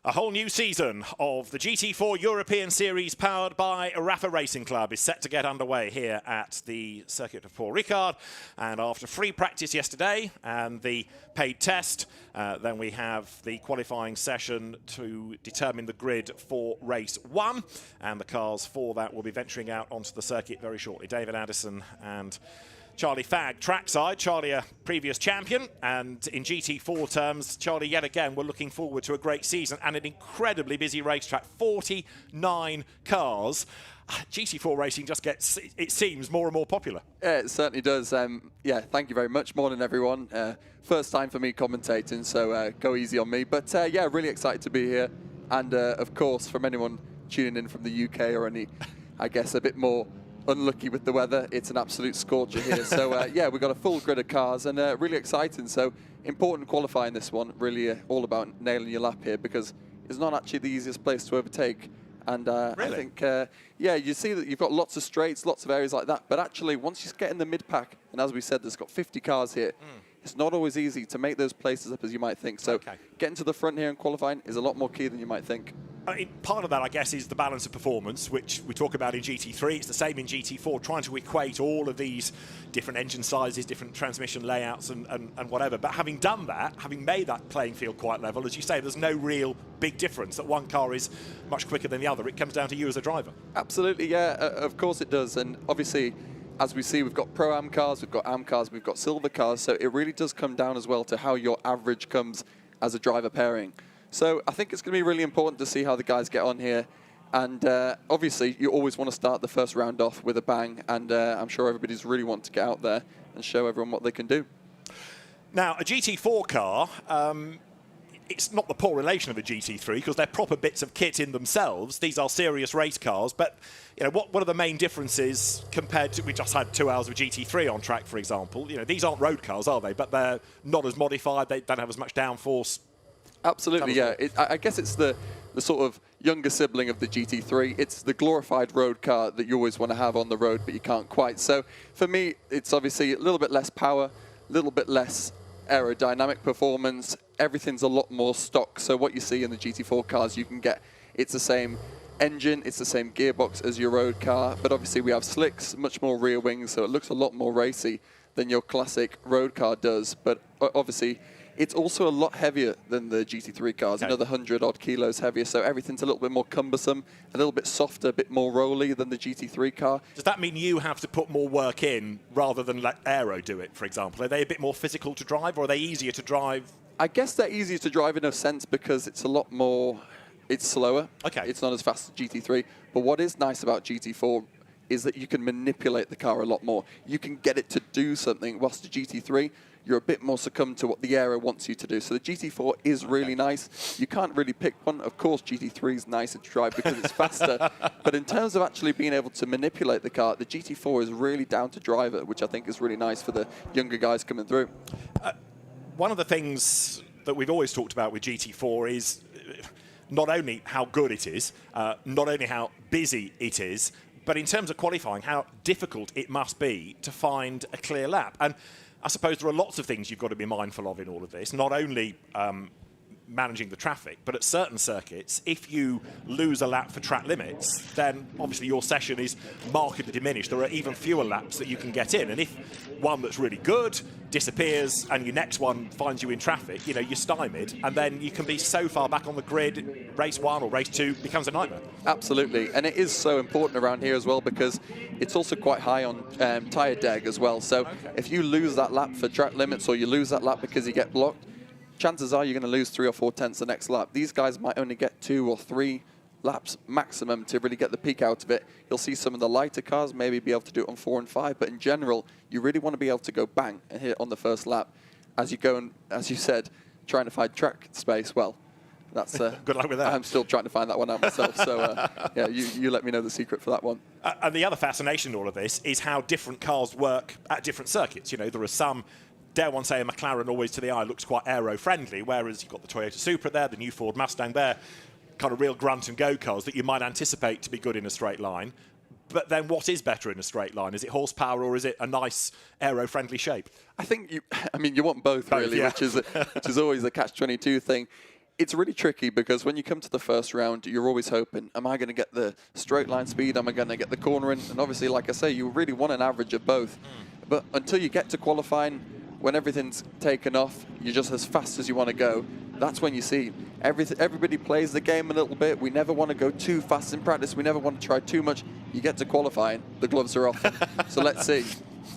A whole new season of the GT4 European Series powered by RAFA Racing Club is set to get underway here at the Circuit Paul Ricard. And after free practice yesterday and the paid test, then we have the qualifying session to determine the grid for race 1. And the cars for that will be venturing out onto the circuit very shortly. David Addison and Charlie Fagg trackside. Charlie, a previous champion, and in GT4 terms, Charlie, yet again, we're looking forward to a great season and an incredibly busy racetrack. 49 cars. GT4 racing just gets, it seems, more and more popular. Yeah, it certainly does. Yeah, thank you very much. Morning, everyone. First time for me commentating, so go easy on me. But yeah, really excited to be here. And of course, from anyone tuning in from the UK or any, I guess, a bit more unlucky with the weather, it's an absolute scorcher here. So yeah, we've got a full grid of cars and really exciting. So important qualifying this one, really all about nailing your lap here, because it's not actually the easiest place to overtake. And really? I think, yeah, you see that you've got lots of straights, lots of areas like that, but actually once you get in the mid-pack, and as we said, there's got 50 cars here, it's not always easy to make those places up as you might think. So getting to the front here and qualifying is a lot more key than you might think. I mean, part of that, I guess, is the balance of performance, which we talk about in GT3. It's the same in GT4, trying to equate all of these different engine sizes, different transmission layouts and whatever. But having done that, having made that playing field quite level, as you say, there's no real big difference that one car is much quicker than the other. It comes down to you as a driver. Absolutely, yeah, of course it does. And obviously, as we see, we've got Pro-Am cars, we've got Am cars, we've got Silver cars. So it really does come down as well to how your average comes as a driver pairing. So I think it's going to be really important to see how the guys get on here. And obviously, you always want to start the first round off with a bang. And I'm sure everybody's really want to get out there and show everyone what they can do. Now, a GT4 car, it's not the poor relation of a GT3 because they're proper bits of kit in themselves. These are serious race cars. But you know, what are the main differences compared to, we just had 2 hours of GT3 on track, for example. You know, these aren't road cars, are they? But they're not as modified. They don't have as much downforce. Absolutely, yeah. I guess it's the sort of younger sibling of the GT3. It's the glorified road car that you always want to have on the road, but you can't quite. So for me, it's obviously a little bit less power, a little bit less aerodynamic performance. Everything's a lot more stock. So what you see in the GT4 cars, you can get, it's the same engine, it's the same gearbox as your road car, but obviously we have slicks, much more rear wings, so it looks a lot more racy than your classic road car does. But obviously, it's also a lot heavier than the GT3 cars, another 100-odd kilos heavier, so everything's a little bit more cumbersome, a little bit softer, a bit more rolly than the GT3 car. Does that mean you have to put more work in rather than let Aero do it, for example? Are they a bit more physical to drive, or are they easier to drive? I guess they're easier to drive in a sense because it's a lot more, it's slower. It's not as fast as GT3, but what is nice about GT4 is that you can manipulate the car a lot more. You can get it to do something, whilst the GT3, you're a bit more succumbed to what the Aero wants you to do. So the GT4 is really nice. You can't really pick one. Of course, GT3 is nicer to drive because it's faster. But in terms of actually being able to manipulate the car, the GT4 is really down to driver, which I think is really nice for the younger guys coming through. One of the things that we've always talked about with GT4 is not only how good it is, not only how busy it is, but in terms of qualifying, how difficult it must be to find a clear lap. And I suppose there are lots of things you've got to be mindful of in all of this, not only managing the traffic, but at certain circuits, if you lose a lap for track limits, then obviously your session is markedly diminished. There are even fewer laps that you can get in. And if one that's really good disappears and your next one finds you in traffic, you know, you're stymied, and then you can be so far back on the grid, race 1 or race 2 becomes a nightmare. Absolutely, and it is so important around here as well because it's also quite high on tyre deg as well. So if you lose that lap for track limits or you lose that lap because you get blocked, chances are you're going to lose 3 or 4 tenths the next lap. These guys might only get 2 or 3 laps maximum to really get the peak out of it. You'll see some of the lighter cars maybe be able to do it on 4 and 5, but in general, you really want to be able to go bang and hit it on the first lap. As you go and, as you said, trying to find track space, well, that's good luck with that. I'm still trying to find that one out myself, so yeah, you let me know the secret for that one. And the other fascination in all of this is how different cars work at different circuits. You know, there are some, dare one say, a McLaren always to the eye looks quite aero-friendly, whereas you've got the Toyota Supra there, the new Ford Mustang there, kind of real grunt and go cars that you might anticipate to be good in a straight line. But then what is better in a straight line? Is it horsepower or is it a nice aero-friendly shape? I think you want both really, yeah. which is always the catch-22 thing. It's really tricky because when you come to the first round, you're always hoping, am I going to get the straight line speed? Am I going to get the cornering? And obviously, like I say, you really want an average of both. But until you get to qualifying, when everything's taken off, you're just as fast as you want to go. That's when you see everybody plays the game a little bit. We never want to go too fast in practice. We never want to try too much. You get to qualifying, the gloves are off. So let's see.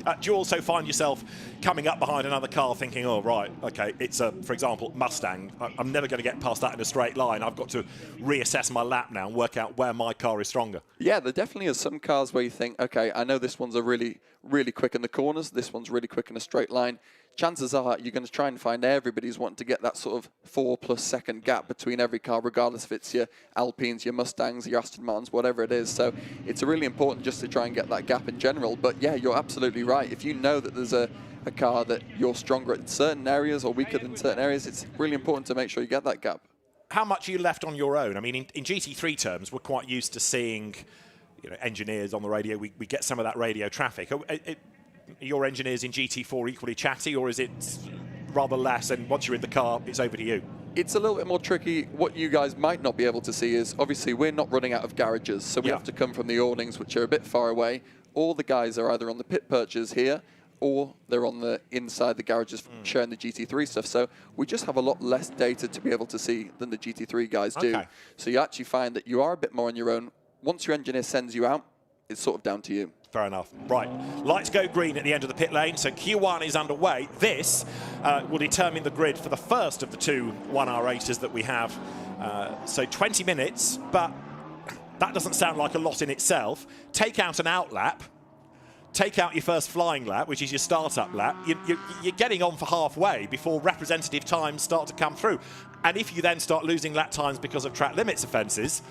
Do you also find yourself coming up behind another car thinking, oh, right, okay, it's a, for example, Mustang. I'm never going to get past that in a straight line. I've got to reassess my lap now and work out where my car is stronger. Yeah, there definitely are some cars where you think, okay, I know this one's a really quick in the corners. This one's really quick in a straight line. Chances are you're going to try and find everybody's wanting to get that sort of 4+ second gap between every car, regardless if it's your Alpines, your Mustangs, your Aston Martins, whatever it is. So it's really important just to try and get that gap in general. But yeah, you're absolutely right. If you know that there's a car that you're stronger in certain areas or weaker in certain areas, it's really important to make sure you get that gap. How much are you left on your own? I mean, in GT3 terms, we're quite used to seeing, you know, engineers on the radio. We get some of that radio traffic. Are your engineers in GT4 equally chatty, or is it rather less, and once you're in the car, it's over to you? It's a little bit more tricky. What you guys might not be able to see is, obviously, we're not running out of garages, so we have to come from the awnings, which are a bit far away. All the guys are either on the pit perches here, or they're on the inside the garages sharing the GT3 stuff. So we just have a lot less data to be able to see than the GT3 guys do. So you actually find that you are a bit more on your own. Once your engineer sends you out, it's sort of down to you. Fair enough. Right, lights go green at the end of the pit lane, so Q1 is underway. This will determine the grid for the first of the two 1 hour races that we have. So 20 minutes, but that doesn't sound like a lot in itself. Take out an out lap, take out your first flying lap, which is your start-up lap. You're getting on for halfway before representative times start to come through. And if you then start losing lap times because of track limits offences,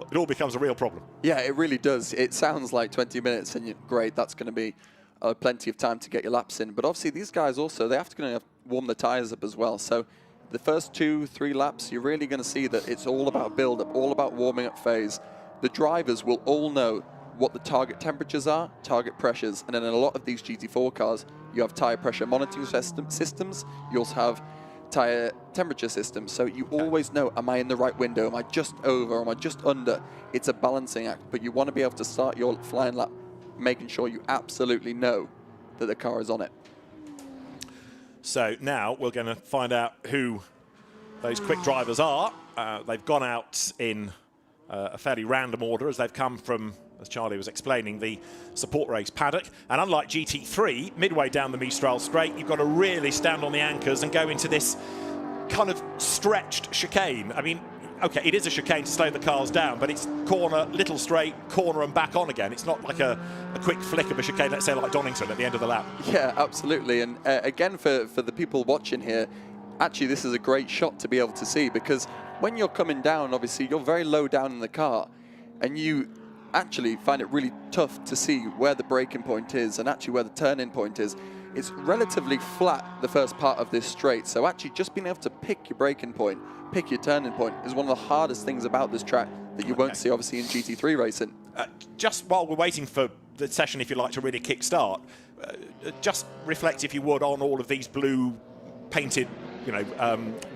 it all becomes a real problem. Yeah, it really does. It sounds like 20 minutes and great, that's going to be plenty of time to get your laps in. But obviously these guys also, they have to warm the tyres up as well. So the first 2-3 laps, you're really going to see that it's all about build-up, all about warming up phase. The drivers will all know what the target temperatures are, target pressures, and in a lot of these GT4 cars, you have tyre pressure monitoring systems. You also have tyre temperature system, so you always know, am I in the right window, am I just over, am I just under? It's a balancing act, but you want to be able to start your flying lap making sure you absolutely know that the car is on it. So now we're going to find out who those quick drivers are. They've gone out in a fairly random order as they've come from, as Charlie was explaining, the support race paddock. And unlike GT3, midway down the Mistral straight, you've got to really stand on the anchors and go into this kind of stretched chicane. I mean, okay, it is a chicane to slow the cars down, but it's corner, little straight, corner and back on again. It's not like a quick flick of a chicane, let's say like Donington at the end of the lap. Yeah, absolutely. And again, for the people watching here, actually this is a great shot to be able to see, because when you're coming down, obviously you're very low down in the car, and you actually find it really tough to see where the braking point is and actually where the turn-in point is. It's relatively flat, the first part of this straight, so actually just being able to pick your braking point, pick your turning point, is one of the hardest things about this track that you won't see, obviously, in GT3 racing. Just while we're waiting for the session, if you like, to really kick-start, just reflect, if you would, on all of these blue painted, you know,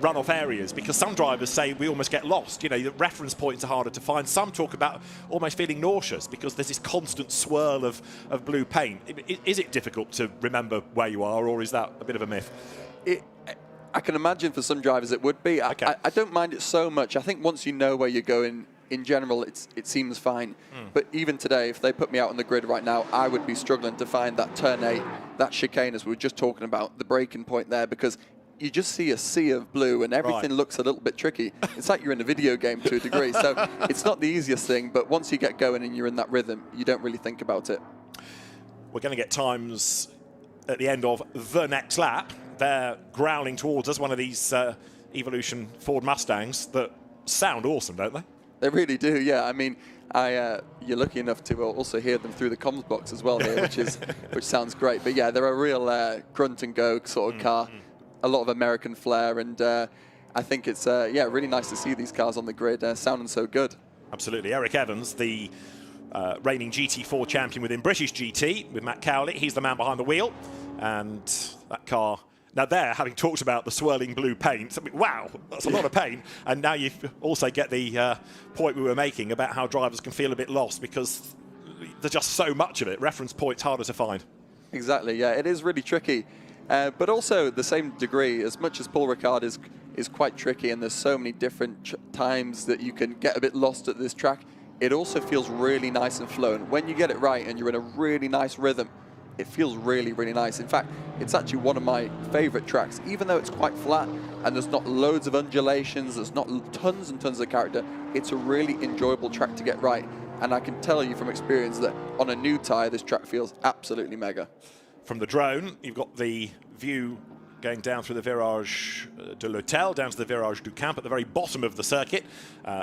runoff areas, because some drivers say we almost get lost. You know, the reference points are harder to find. Some talk about almost feeling nauseous because there's this constant swirl of blue paint. Is it difficult to remember where you are, or is that a bit of a myth? I can imagine for some drivers it would be. Okay. I don't mind it so much. I think once you know where you're going, in general, it seems fine. But even today, if they put me out on the grid right now, I would be struggling to find that turn 8, that chicane, as we were just talking about, the braking point there, because you just see a sea of blue and everything looks a little bit tricky. It's like you're in a video game to a degree. So it's not the easiest thing, but once you get going and you're in that rhythm, you don't really think about it. We're going to get times at the end of the next lap. They're growling towards us, one of these Evolution Ford Mustangs that sound awesome, don't they? They really do, yeah. I mean, you're lucky enough to also hear them through the comms box as well here, which sounds great. But yeah, they're a real grunt and go sort of car. A lot of American flair, and I think it's really nice to see these cars on the grid sounding so good. Absolutely. Eric Evans, the reigning GT4 champion within British GT with Matt Cowley, he's the man behind the wheel, and that car Now there, having talked about the swirling blue paint, I mean, wow, that's a lot of paint. And now you also get the point we were making about how drivers can feel a bit lost because there's just so much of it. Reference points harder to find. Exactly, yeah, it is really tricky. But also, the same degree, as much as Paul Ricard is quite tricky and there's so many different times that you can get a bit lost at this track, it also feels really nice and flowing. When you get it right and you're in a really nice rhythm, it feels really, really nice. In fact, it's actually one of my favorite tracks, even though it's quite flat and there's not loads of undulations, there's not tons and tons of character. It's a really enjoyable track to get right. And I can tell you from experience that on a new tyre, this track feels absolutely mega. From the drone, you've got the view going down through the Virage de l'Hôtel, down to the Virage du Camp at the very bottom of the circuit.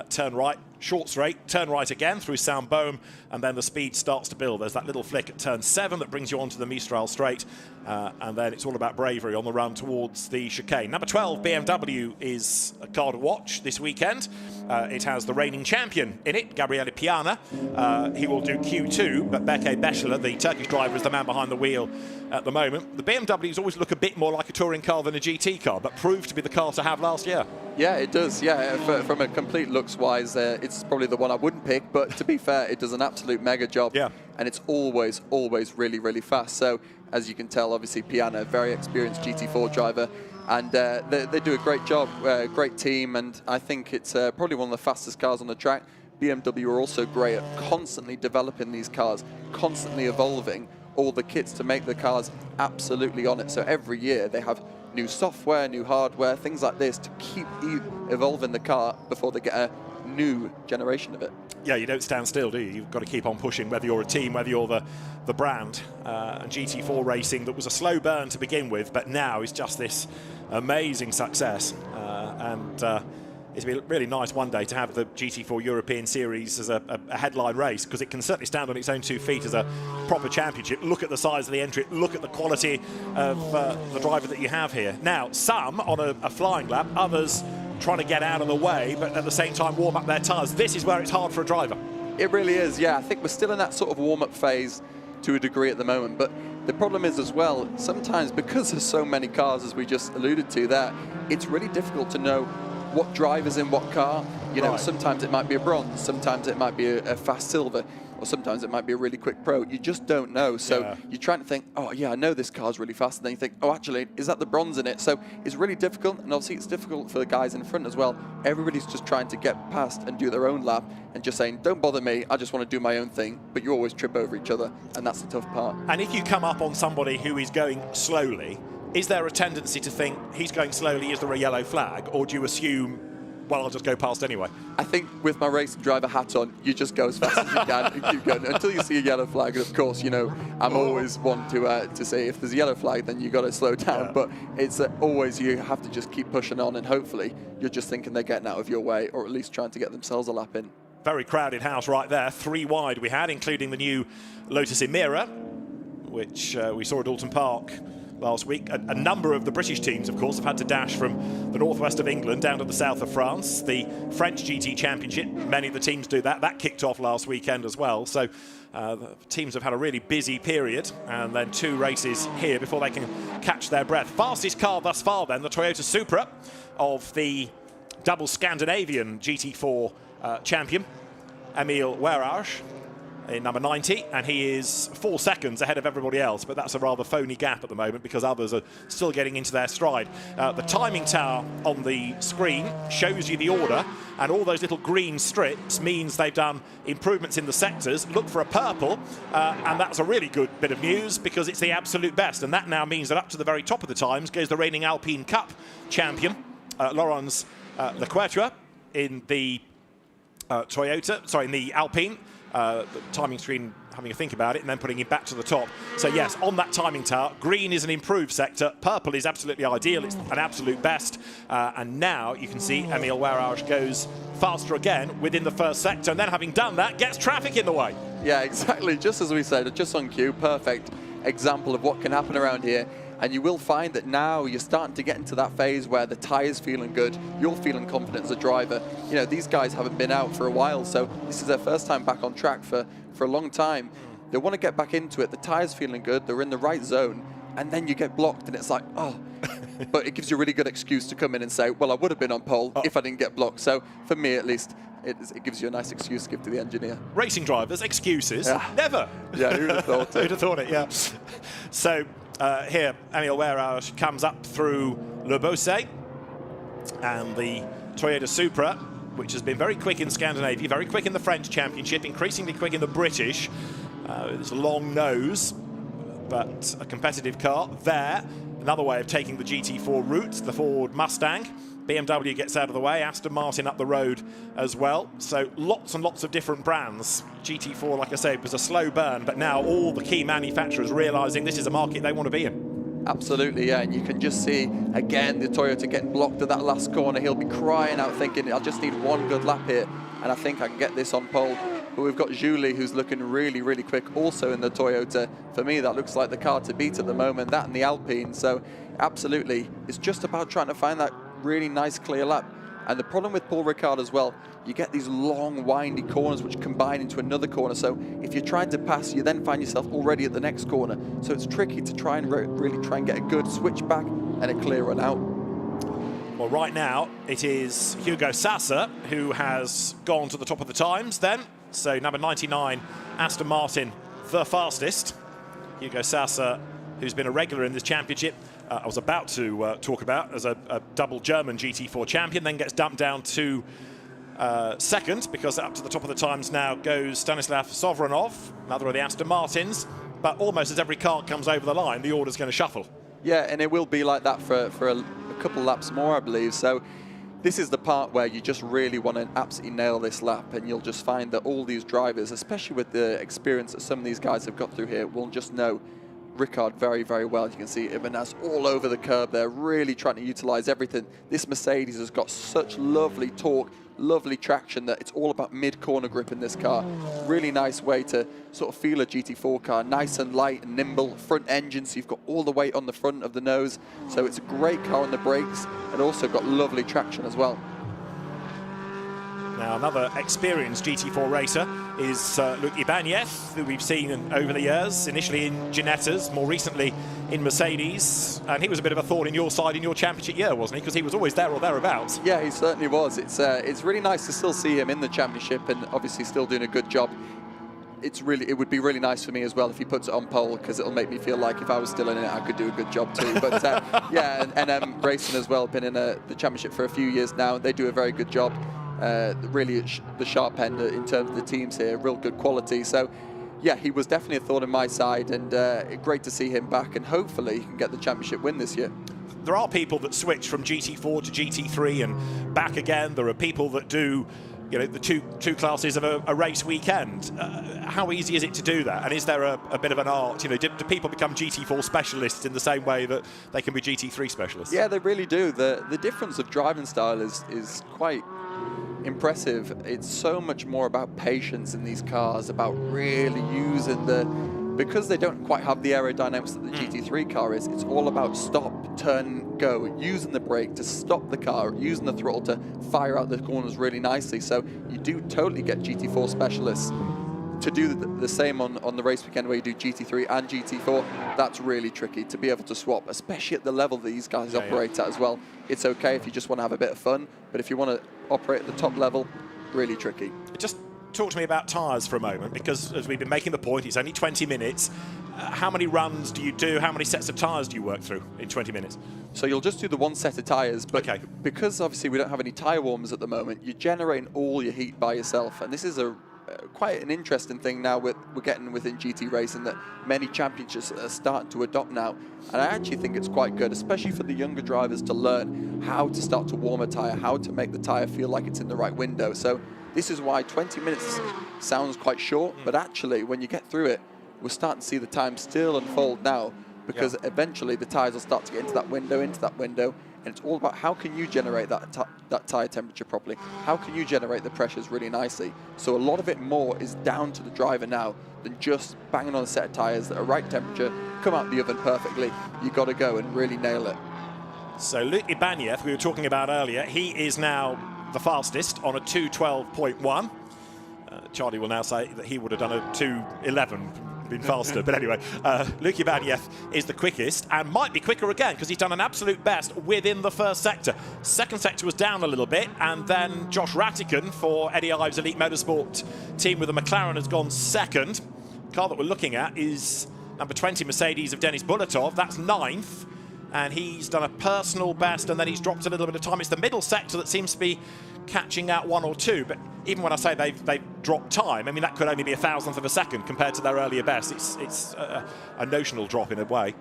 Turn right, short straight, turn right again through Saint-Baume, and then the speed starts to build. There's that little flick at turn 7 that brings you onto the Mistral Straight, and then it's all about bravery on the run towards the chicane. Number 12, BMW, is a car to watch this weekend. It has the reigning champion in it, Gabriele Piana. He will do Q2, but Beke Beşler, the Turkish driver, is the man behind the wheel at the moment. The BMWs always look a bit more like a touring car than a GT car, but proved to be the car to have last year. Yeah, it does. Yeah, from a complete looks-wise, it's probably the one I wouldn't pick. But to be fair, it does an absolute mega job. Yeah. And it's always really, really fast. So as you can tell, obviously Piana, a very experienced GT4 driver, and they do a great job. Great team, and I think it's probably one of the fastest cars on the track. BMW are also great at constantly developing these cars, constantly evolving all the kits to make the cars absolutely on it. So every year they have new software, new hardware, things like this to keep evolving the car before they get a new generation of it. Yeah, you don't stand still, do you? You've got to keep on pushing, whether you're a team, whether you're the brand. And GT4 Racing, that was a slow burn to begin with, but now is just this amazing success. It's been really nice one day to have the GT4 European Series as a headline race, because it can certainly stand on its own 2 feet as a proper championship. Look at the size of the entry, look at the quality of the driver that you have here. Now, some on a flying lap, others trying to get out of the way, but at the same time warm up their tyres. This is where it's hard for a driver. It really is, yeah. I think we're still in that sort of warm-up phase to a degree at the moment, but the problem is as well, sometimes because there's so many cars, as we just alluded to there, it's really difficult to know what driver's in what car. You know, sometimes it might be a bronze, sometimes it might be a fast silver, or sometimes it might be a really quick pro. You just don't know. So you're trying to think, oh yeah, I know this car's really fast, and then you think, oh actually, is that the bronze in it? So it's really difficult, and obviously it's difficult for the guys in front as well. Everybody's just trying to get past and do their own lap, and just saying, don't bother me, I just want to do my own thing, but you always trip over each other, and that's the tough part. And if you come up on somebody who is going slowly, is there a tendency to think he's going slowly, is there a yellow flag, or do you assume, well, I'll just go past anyway? I think with my racing driver hat on, you just go as fast as you can and keep going until you see a yellow flag. And of course, you know, I'm always one to say if there's a yellow flag, then you got to slow down. But it's always, you have to just keep pushing on, and hopefully you're just thinking they're getting out of your way, or at least trying to get themselves a lap in. Very crowded house right there. 3 wide we had, including the new Lotus Emira, which we saw at Alton Park last week. A number of the British teams, of course, have had to dash from the northwest of England down to the south of France. The French GT Championship, many of the teams do that. That kicked off last weekend as well. So the teams have had a really busy period, and then 2 races here before they can catch their breath. Fastest car thus far then, the Toyota Supra of the double Scandinavian GT4 champion, Emil Werarge, in number 90, and he is 4 seconds ahead of everybody else, but that's a rather phony gap at the moment because others are still getting into their stride. The timing tower on the screen shows you the order, and all those little green strips means they've done improvements in the sectors. Look for a purple, and that's a really good bit of news because it's the absolute best, and that now means that up to the very top of the times goes the reigning Alpine Cup champion, Laurens Leclerc, in the in the Alpine. The timing screen having a think about it and then putting it back to the top. So yes, on that timing tower, green is an improved sector, purple is absolutely ideal, it's an absolute best, and now you can see Emil Werarge goes faster again within the first sector, and then having done that, gets traffic in the way. Yeah, exactly, just as we said, just on cue, perfect example of what can happen around here. And you will find that now you're starting to get into that phase where the tyre's feeling good, you're feeling confident as a driver. You know, these guys haven't been out for a while, so this is their first time back on track for a long time. They want to get back into it, the tyre's feeling good, they're in the right zone, and then you get blocked and it's like, oh, but it gives you a really good excuse to come in and say, well, I would have been on pole if I didn't get blocked. So for me, at least, it gives you a nice excuse to give to the engineer. Racing drivers, excuses, never. Yeah, who'd have thought it? Who'd have thought it, yeah. So here, Emil Wehrauch comes up through Le Beausset, and the Toyota Supra, which has been very quick in Scandinavia, very quick in the French Championship, increasingly quick in the British. It's a long nose, but a competitive car there. Another way of taking the GT4 route, the Ford Mustang. BMW gets out of the way, Aston Martin up the road as well. So lots and lots of different brands. GT4, like I said, was a slow burn, but now all the key manufacturers realising this is a market they want to be in. Absolutely, yeah, and you can just see, again, the Toyota getting blocked at that last corner. He'll be crying out thinking, I just need one good lap here, and I think I can get this on pole. But we've got Julie, who's looking really, really quick, also in the Toyota. For me, that looks like the car to beat at the moment, that and the Alpine. So, absolutely, it's just about trying to find that really nice, clear lap. And the problem with Paul Ricard as well, you get these long, windy corners which combine into another corner. So if you're trying to pass, you then find yourself already at the next corner. So it's tricky to try and really try and get a good switch back and a clear run out. Well, right now, it is Hugo Sasser who has gone to the top of the times then. So number 99, Aston Martin, the fastest. Hugo Sasser, who's been a regular in this championship, I was about to talk about as a double German GT4 champion, then gets dumped down to second, because up to the top of the times now goes Stanislav Sovranov, another of the Aston Martins. But almost as every car comes over the line, the order's going to shuffle. Yeah, and it will be like that for a couple laps more, I believe. So this is the part where you just really want to absolutely nail this lap, and you'll just find that all these drivers, especially with the experience that some of these guys have got through here, will just know Ricard very, very well. You can see Ibanez all over the curb there, really trying to utilize everything. This Mercedes has got such lovely torque, lovely traction, that it's all about mid-corner grip in this car. Really nice way to sort of feel a GT4 car, nice and light and nimble. Front engine, so you've got all the weight on the front of the nose. So it's a great car on the brakes, and also got lovely traction as well. Now, another experienced GT4 racer is Luc Ibanez, who we've seen over the years, initially in Ginettas, more recently in Mercedes. And he was a bit of a thorn in your side in your championship year, wasn't he? Because he was always there or thereabouts. Yeah, he certainly was. It's really nice to still see him in the championship, and obviously still doing a good job. It would be really nice for me as well if he puts it on pole, because it'll make me feel like if I was still in it, I could do a good job too. But yeah, and Racing as well, been in the championship for a few years now. They do a very good job. Really the sharp end in terms of the teams here, real good quality. So yeah, he was definitely a thorn in my side, and great to see him back, and hopefully he can get the championship win this year. There are people that switch from GT4 to GT3 and back again. There are people that do, you know, the two classes of a race weekend. How easy is it to do that? And is there a bit of an art? You know, do people become GT4 specialists in the same way that they can be GT3 specialists? Yeah, they really do. The difference of driving style is quite impressive. It's so much more about patience in these cars, about really using because they don't quite have the aerodynamics that the GT3 car is. It's all about stop, turn, go, using the brake to stop the car, using the throttle to fire out the corners really nicely. So you do totally get GT4 specialists. To do the same on the race weekend where you do GT3 and GT4, that's really tricky to be able to swap, especially at the level these guys operate at as well. It's okay if you just want to have a bit of fun, but if you want to operate at the top level, really tricky. Just talk to me about tyres for a moment, because as we've been making the point, it's only 20 minutes. How many runs do you do? How many sets of tyres do you work through in 20 minutes? So you'll just do the one set of tyres, but because obviously we don't have any tyre warmers at the moment, you're generating all your heat by yourself, and this is quite an interesting thing now we're getting within GT racing that many championships are starting to adopt now, and I actually think it's quite good, especially for the younger drivers, to learn how to start to warm a tyre, how to make the tyre feel like it's in the right window. So this is why 20 minutes sounds quite short, but actually when you get through it, we're starting to see the time still unfold now, because eventually the tyres will start to get into that window, and it's all about how can you generate that tyre temperature properly? How can you generate the pressures really nicely? So a lot of it more is down to the driver now than just banging on a set of tyres that are right temperature, come out the oven perfectly. You've got to go and really nail it. So Luc Ibanez, we were talking about earlier, he is now the fastest on a 2:12.1. Charlie will now say that he would have done a 2:11 been faster. But anyway, Luke Ibañez is the quickest and might be quicker again because he's done an absolute best within the first sector. Second sector was down a little bit, and then Josh Ratican for Eddie Ives' Elite Motorsport team with the McLaren has gone second. The car that we're looking at is number 20 Mercedes of Denis Bulatov. That's 9th. And he's done a personal best, and then he's dropped a little bit of time. It's the middle sector that seems to be catching out 1 or 2. But even when I say they've dropped time, I mean, that could only be a thousandth of a second compared to their earlier best. It's a notional drop in a way.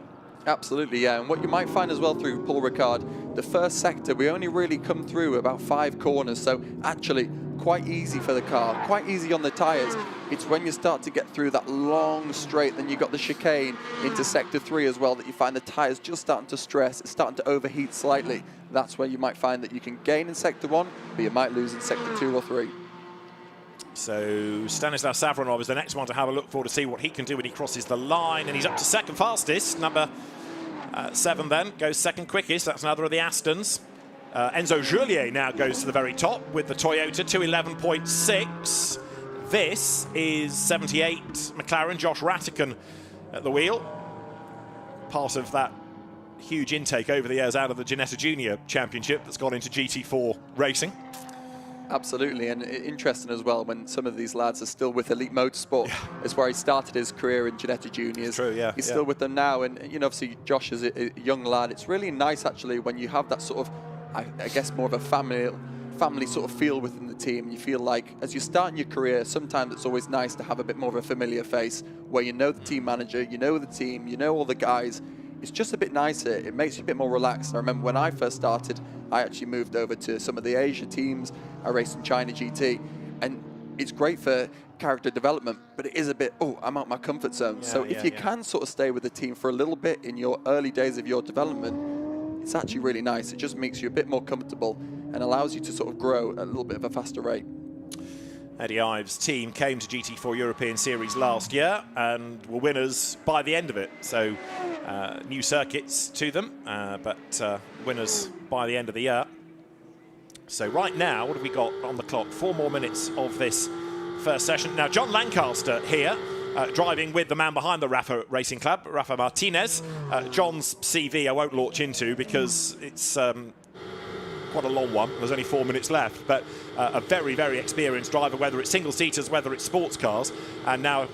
Absolutely, yeah. And what you might find as well through Paul Ricard, the first sector, we only really come through about 5 corners. So actually, quite easy for the car, quite easy on the tyres. It's when you start to get through that long straight, then you've got the chicane into sector 3 as well, that you find the tyres just starting to stress, it's starting to overheat slightly. That's where you might find that you can gain in sector 1, but you might lose in sector 2 or 3. So Stanislav Savronov is the next one to have a look for to see what he can do when he crosses the line, and he's up to second fastest. Number 7 then goes second quickest. That's another of the Astons. Enzo Julier now goes to the very top with the Toyota 211.6. This is 78 McLaren, Josh Ratican at the wheel. Part of that huge intake over the years out of the Ginetta Junior Championship that's gone into GT4 racing. Absolutely, and interesting as well when some of these lads are still with Elite Motorsport. Yeah. It's where he started his career in Ginetta Juniors. True, yeah. He's still with them now, and you know, obviously Josh is a young lad. It's really nice actually when you have that sort of, I guess, more of a family sort of feel within the team. You feel like as you start in your career, sometimes it's always nice to have a bit more of a familiar face where you know the team manager, you know the team, you know all the guys. It's just a bit nicer. It makes you a bit more relaxed. I remember when I first started, I actually moved over to some of the Asia teams. I raced in China GT, and it's great for character development, but it is a bit, oh, I'm out my comfort zone. So if you can sort of stay with the team for a little bit in your early days of your development, it's actually really nice. It just makes you a bit more comfortable and allows you to sort of grow at a little bit of a faster rate. Eddie Ives' team came to GT4 European Series last year and were winners by the end of it. So new circuits to them, but winners by the end of the year. So right now, what have we got on the clock? 4 more minutes of this first session. Now, John Lancaster here, driving with the man behind the RAFA Racing Club, Rafa Martinez. John's CV I won't launch into because it's quite a long one. There's only 4 minutes left, but a very, very experienced driver, whether it's single-seaters, whether it's sports cars. And now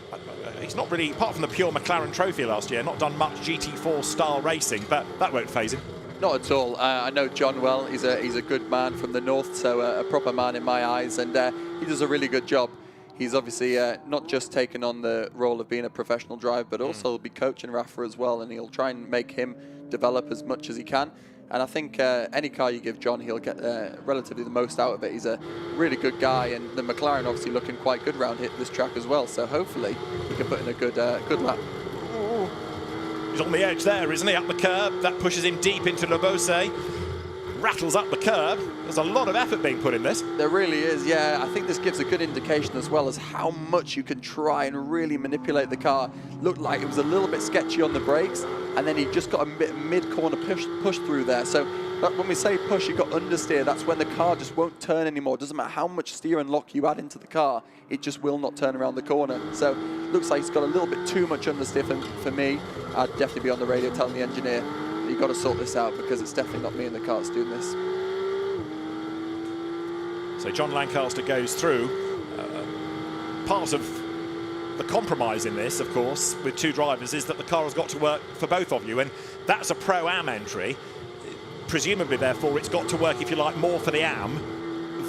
he's not really, apart from the pure McLaren trophy last year, not done much GT4 style racing, but that won't faze him. Not at all. I know John well. He's a good man from the north, so a proper man in my eyes, and he does a really good job. He's obviously not just taken on the role of being a professional driver, but also will be coaching Rafa as well, and he'll try and make him develop as much as he can. And I think any car you give John, he'll get relatively the most out of it. He's a really good guy, and the McLaren obviously looking quite good around this track as well. So hopefully he can put in a good lap. He's on the edge there, isn't he? Up the curb. That pushes him deep into Le Beausset. Rattles up the curb. There's a lot of effort being put in this. There really is, yeah. I think this gives a good indication as well as how much you can try and really manipulate the car. Looked like it was a little bit sketchy on the brakes, and then he just got a bit mid-corner push through there. So when we say push, you got understeer. That's when the car just won't turn anymore. It doesn't matter how much steer and lock you add into the car, it just will not turn around the corner. So looks like he's got a little bit too much understeer for me. I'd definitely be on the radio telling the engineer, you've got to sort this out because it's definitely not me in the car that's doing this. So John Lancaster goes through. Part of the compromise in this, of course, with 2 drivers is that the car has got to work for both of you, and that's a Pro-Am entry. Presumably, therefore, it's got to work, if you like, more for the Am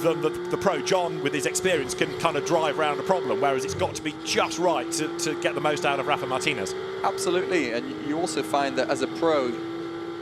than the Pro. John, with his experience, can kind of drive around a problem, whereas it's got to be just right to get the most out of Rafa Martinez. Absolutely, and you also find that as a Pro,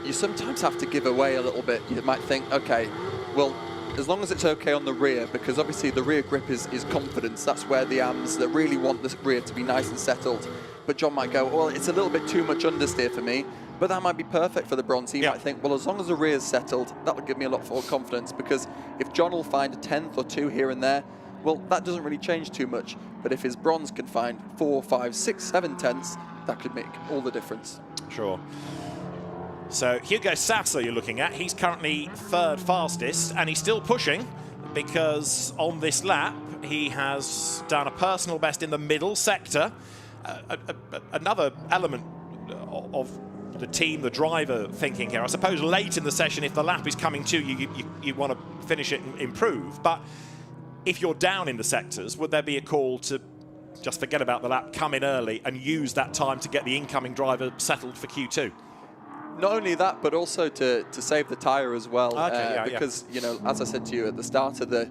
you sometimes have to give away a little bit. You might think, okay, well, as long as it's okay on the rear, because obviously the rear grip is confidence. That's where the AMs that really want the rear to be nice and settled. But John might go, well, it's a little bit too much understeer for me, but that might be perfect for the bronze. He might think, well, as long as the rear's settled, that'll give me a lot more confidence, because if John will find a 10th or 2 here and there, well, that doesn't really change too much. But if his bronze can find 4, 5, 6, 7 tenths, that could make all the difference. Sure. So Hugo Sasser you're looking at, he's currently 3rd fastest, and he's still pushing because on this lap he has done a personal best in the middle sector, another element of the team, the driver thinking here. I suppose late in the session, if the lap is coming to you, you want to finish it and improve. But if you're down in the sectors, would there be a call to just forget about the lap, come in early and use that time to get the incoming driver settled for Q2? Not only that, but also to save the tyre as well. Okay, because, you know, as I said to you at the start of the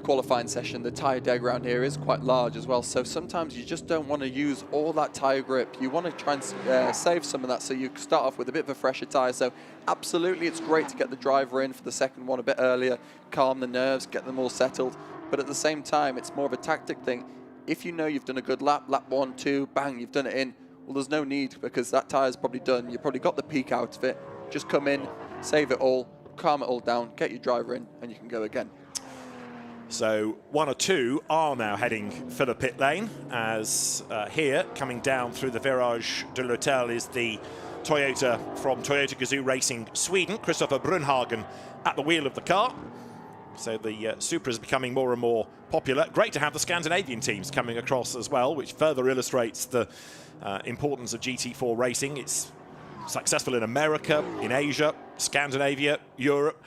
qualifying session, the tyre deg around here is quite large as well. So sometimes you just don't want to use all that tyre grip. You want to try and save some of that, so you start off with a bit of a fresher tyre. So absolutely, it's great to get the driver in for the second one a bit earlier, calm the nerves, get them all settled. But at the same time, it's more of a tactic thing. If you know you've done a good lap 1, 2, bang, you've done it in, well, there's no need, because that tyre's probably done. You've probably got the peak out of it. Just come in, save it all, calm it all down, get your driver in, and you can go again. So 1 or 2 are now heading for the pit lane, as here, coming down through the Virage de l'Hôtel, is the Toyota from Toyota Gazoo Racing Sweden, Christopher Brunhagen at the wheel of the car. So the Supra is becoming more and more popular. Great to have the Scandinavian teams coming across as well, which further illustrates the importance of GT4 racing. It's successful in America, in Asia, Scandinavia, Europe,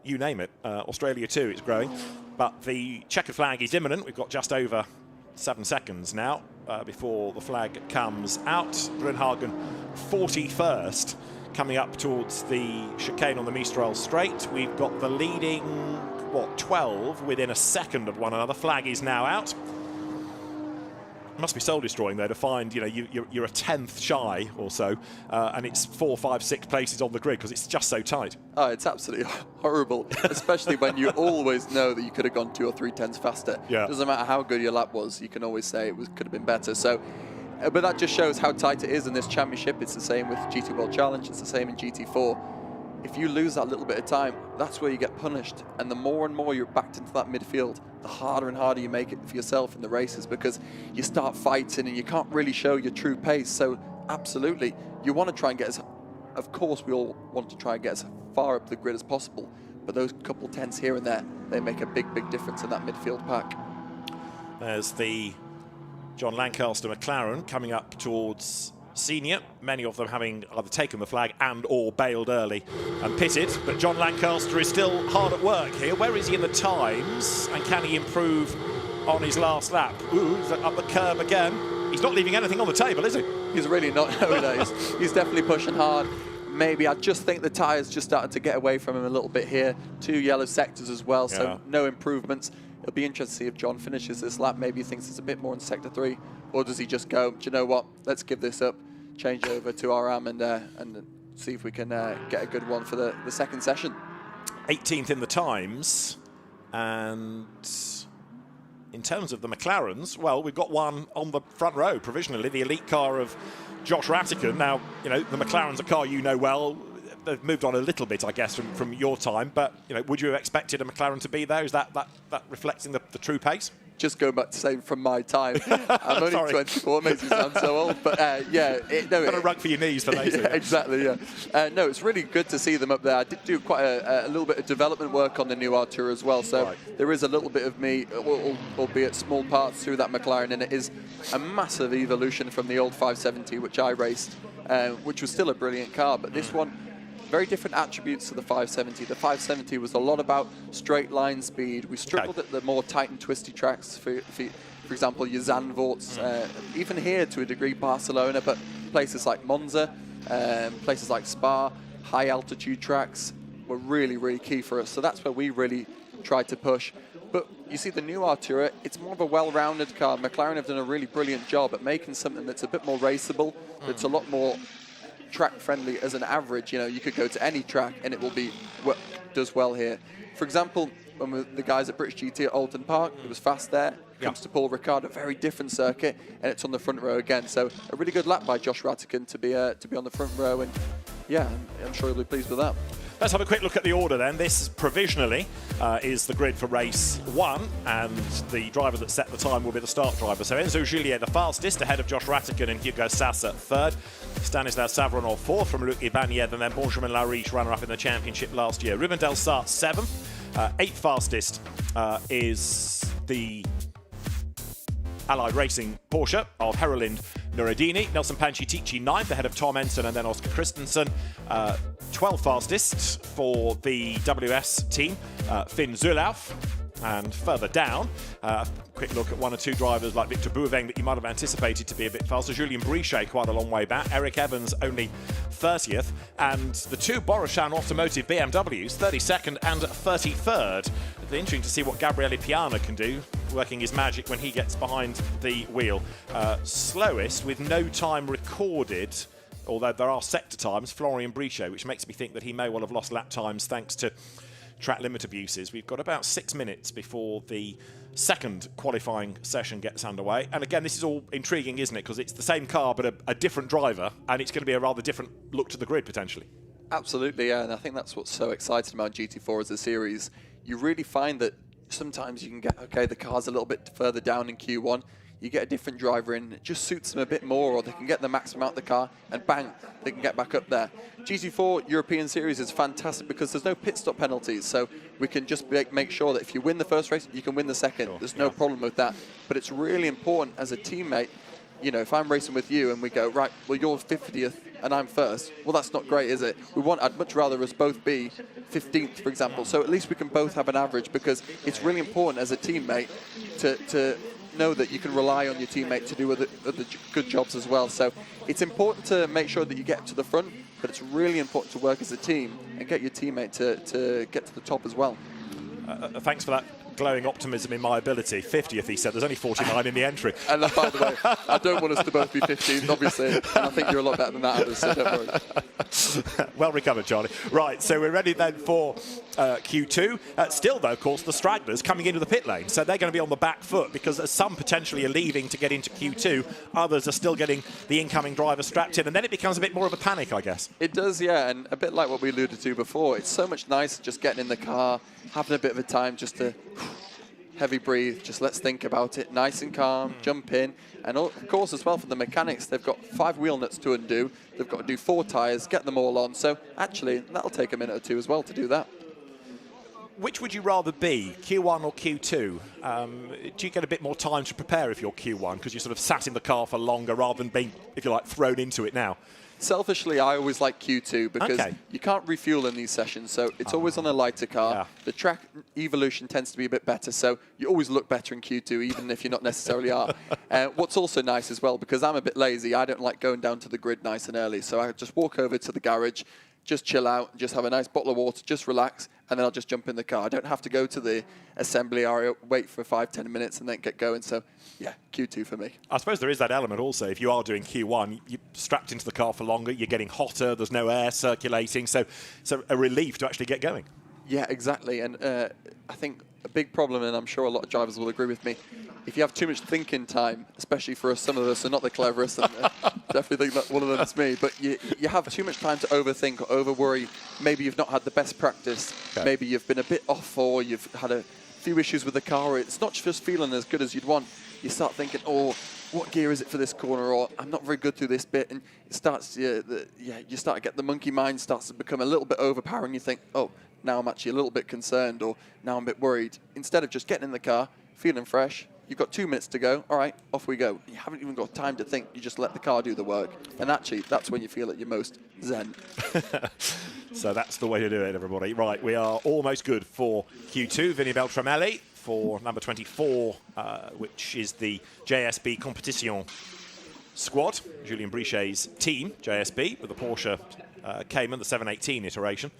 you name it. Australia too, it's growing. But the checkered flag is imminent. We've got just over 7 seconds now before the flag comes out. Brunhagen 41st, coming up towards the chicane on the Mistral Straight. We've got the leading, 12 within a second of one another. Flag is now out. Must be soul destroying though to find, you know, you're a 10th shy or so, and it's 4, 5, 6 places on the grid because it's just so tight. Oh, it's absolutely horrible, especially when you always know that you could have gone 2 or 3 tenths faster. Yeah. Doesn't matter how good your lap was, you can always say it could have been better. So, but that just shows how tight it is in this championship. It's the same with GT World Challenge. It's the same in GT4. If you lose that little bit of time, that's where you get punished. And the more and more you're backed into that midfield, the harder and harder you make it for yourself in the races, because you start fighting and you can't really show your true pace. So absolutely, you want to try and get of course we all want to try and get as far up the grid as possible, but those couple tenths here and there, they make a big, big difference in that midfield pack. There's the John Lancaster McLaren coming up towards senior, many of them having either taken the flag and or bailed early and pitted. But John Lancaster is still hard at work here. Where is he in the times, and can he improve on his last lap? Ooh, he's up the curb again. He's not leaving anything on the table, is he? He's really not. No, he's definitely pushing hard. Maybe I just think the tyres just started to get away from him a little bit here. 2 yellow sectors as well, so no improvements. It'll be interesting to see if John finishes this lap. Maybe he thinks it's a bit more in sector 3, or does he just go, do you know what, let's give this up, change over to RM and see if we can get a good one for the second session. 18th in the times, and in terms of the McLarens, well, we've got one on the front row provisionally, the elite car of Josh Rattigan. Now, you know, the McLaren's a car you know well. They've moved on a little bit, I guess, from your time, but you know, would you have expected a McLaren to be there? Is that reflecting the true pace? Just going back to saying from my time, I'm only 24, makes me sound so old, but yeah. Got a rug for your knees for later. Yeah, exactly, yeah. No, it's really good to see them up there. I did do quite a little bit of development work on the new Artura as well, so there is a little bit of me, albeit small parts, through that McLaren, and it is a massive evolution from the old 570, which I raced, which was still a brilliant car, but this one, very different attributes to the 570. The 570 was a lot about straight line speed. We struggled at the more tight and twisty tracks, for example, your Zandvoorts, even here to a degree, Barcelona, but places like Monza, places like Spa, high altitude tracks were really, really key for us. So that's where we really tried to push. But you see the new Artura, it's more of a well-rounded car. McLaren have done a really brilliant job at making something that's a bit more raceable, that's a lot more track friendly as an average. You know, you could go to any track and it will be does well here. For example, when the guys at British GT at Alton Park, it was fast there. Comes to Paul Ricard, a very different circuit, and it's on the front row again. So a really good lap by Josh Rattigan to be on the front row, and yeah, I'm sure he'll be pleased with that. Let's have a quick look at the order then. This provisionally is the grid for race 1, and the driver that set the time will be the start driver. So Enzo Gillier, the fastest, ahead of Josh Rattigan and Hugo Sassa, 3rd. Stanislav Savronov, 4th from Luc Ibanez, and then Benjamin Lariche, runner-up in the championship last year. Ruben Del Sart, 7th. 8th fastest is the Allied Racing Porsche of Herolind Nureddini. Nelson Pancitici 9th, ahead of Tom Ensign and then Oscar Christensen. 12th fastest for the WS team, Finn Zulauf. And further down, a quick look at one or two drivers like Victor Bouveng that you might have anticipated to be a bit faster. Julien Brichet quite a long way back. Eric Evans only 30th. And the two Boroshan Automotive BMWs, 32nd and 33rd. It'll be interesting to see what Gabriele Piana can do, working his magic when he gets behind the wheel. Slowest with no time recorded, although there are sector times, Florian Brichet, which makes me think that he may well have lost lap times thanks to track limit abuses. We've got about 6 minutes before the second qualifying session gets underway. And again, this is all intriguing, isn't it? Because it's the same car, but a different driver, and it's going to be a rather different look to the grid, potentially. Absolutely, yeah. And I think that's what's so exciting about GT4 as a series. You really find that sometimes you can get, okay, the car's a little bit further down in Q1. You get a different driver in, it just suits them a bit more, or they can get the maximum out of the car, and bang, they can get back up there. GT4 European Series is fantastic because there's no pit stop penalties, so we can just make sure that if you win the first race, you can win the second. Sure. There's no problem with that. But it's really important as a teammate, you know, if I'm racing with you and we go, right, well, you're 50th and I'm first, well, that's not great, is it? I'd much rather us both be 15th, for example, so at least we can both have an average, because it's really important as a teammate to know that you can rely on your teammate to do other good jobs as well. So it's important to make sure that you get to the front, but it's really important to work as a team and get your teammate to get to the top as well. Thanks for that glowing optimism in my ability. 50th, he said. There's only 49 in the entry. And by the way, I don't want us to both be 15th, obviously. And I think you're a lot better than that, Anders, so don't worry. Well recovered, Charlie. Right, so we're ready then for Q2. Still, though, of course, the stragglers coming into the pit lane. So they're going to be on the back foot, because some potentially are leaving to get into Q2. Others are still getting the incoming driver strapped in. And then it becomes a bit more of a panic, I guess. It does, yeah. And a bit like what we alluded to before. It's so much nicer just getting in the car, having a bit of a time just to heavy breathe, just let's think about it, nice and calm, jump in. And of course as well for the mechanics, they've got 5 wheel nuts to undo, they've got to do 4 tyres, get them all on, so actually that'll take a minute or two as well to do that. Which would you rather be, Q1 or Q2? Do you get a bit more time to prepare if you're Q1, because you're sort of sat in the car for longer rather than being, if you like, thrown into it now? Selfishly, I always like Q2 because you can't refuel in these sessions, so it's always on a lighter car. Yeah. The track evolution tends to be a bit better, so you always look better in Q2, even if you're not necessarily are. What's also nice as well, because I'm a bit lazy, I don't like going down to the grid nice and early, so I just walk over to the garage, just chill out, just have a nice bottle of water, just relax, and then I'll just jump in the car. I don't have to go to the assembly area, wait for 5-10 minutes, and then get going. So, yeah, Q2 for me. I suppose there is that element also. If you are doing Q1, you're strapped into the car for longer, you're getting hotter, there's no air circulating, so a relief to actually get going. Yeah, exactly. And I think a big problem, and I'm sure a lot of drivers will agree with me, if you have too much thinking time, especially for us, some of us are not the cleverest, and definitely think that one of them is me, but you have too much time to overthink or over-worry. Maybe you've not had the best practice. Okay. Maybe you've been a bit off, or you've had a few issues with the car. It's not just feeling as good as you'd want. You start thinking, oh, what gear is it for this corner, or I'm not very good through this bit, and it starts, you start to get the monkey mind starts to become a little bit overpowering. You think, oh, now I'm actually a little bit concerned, or now I'm a bit worried. Instead of just getting in the car, feeling fresh, you've got 2 minutes to go. All right, off we go. You haven't even got time to think. You just let the car do the work. And actually, that's when you feel at your most zen. So that's the way to do it, everybody. Right, we are almost good for Q2. Vinny Beltramelli for number 24, which is the JSB Competition squad. Julien Brichet's team, JSB, with the Porsche Cayman, the 718 iteration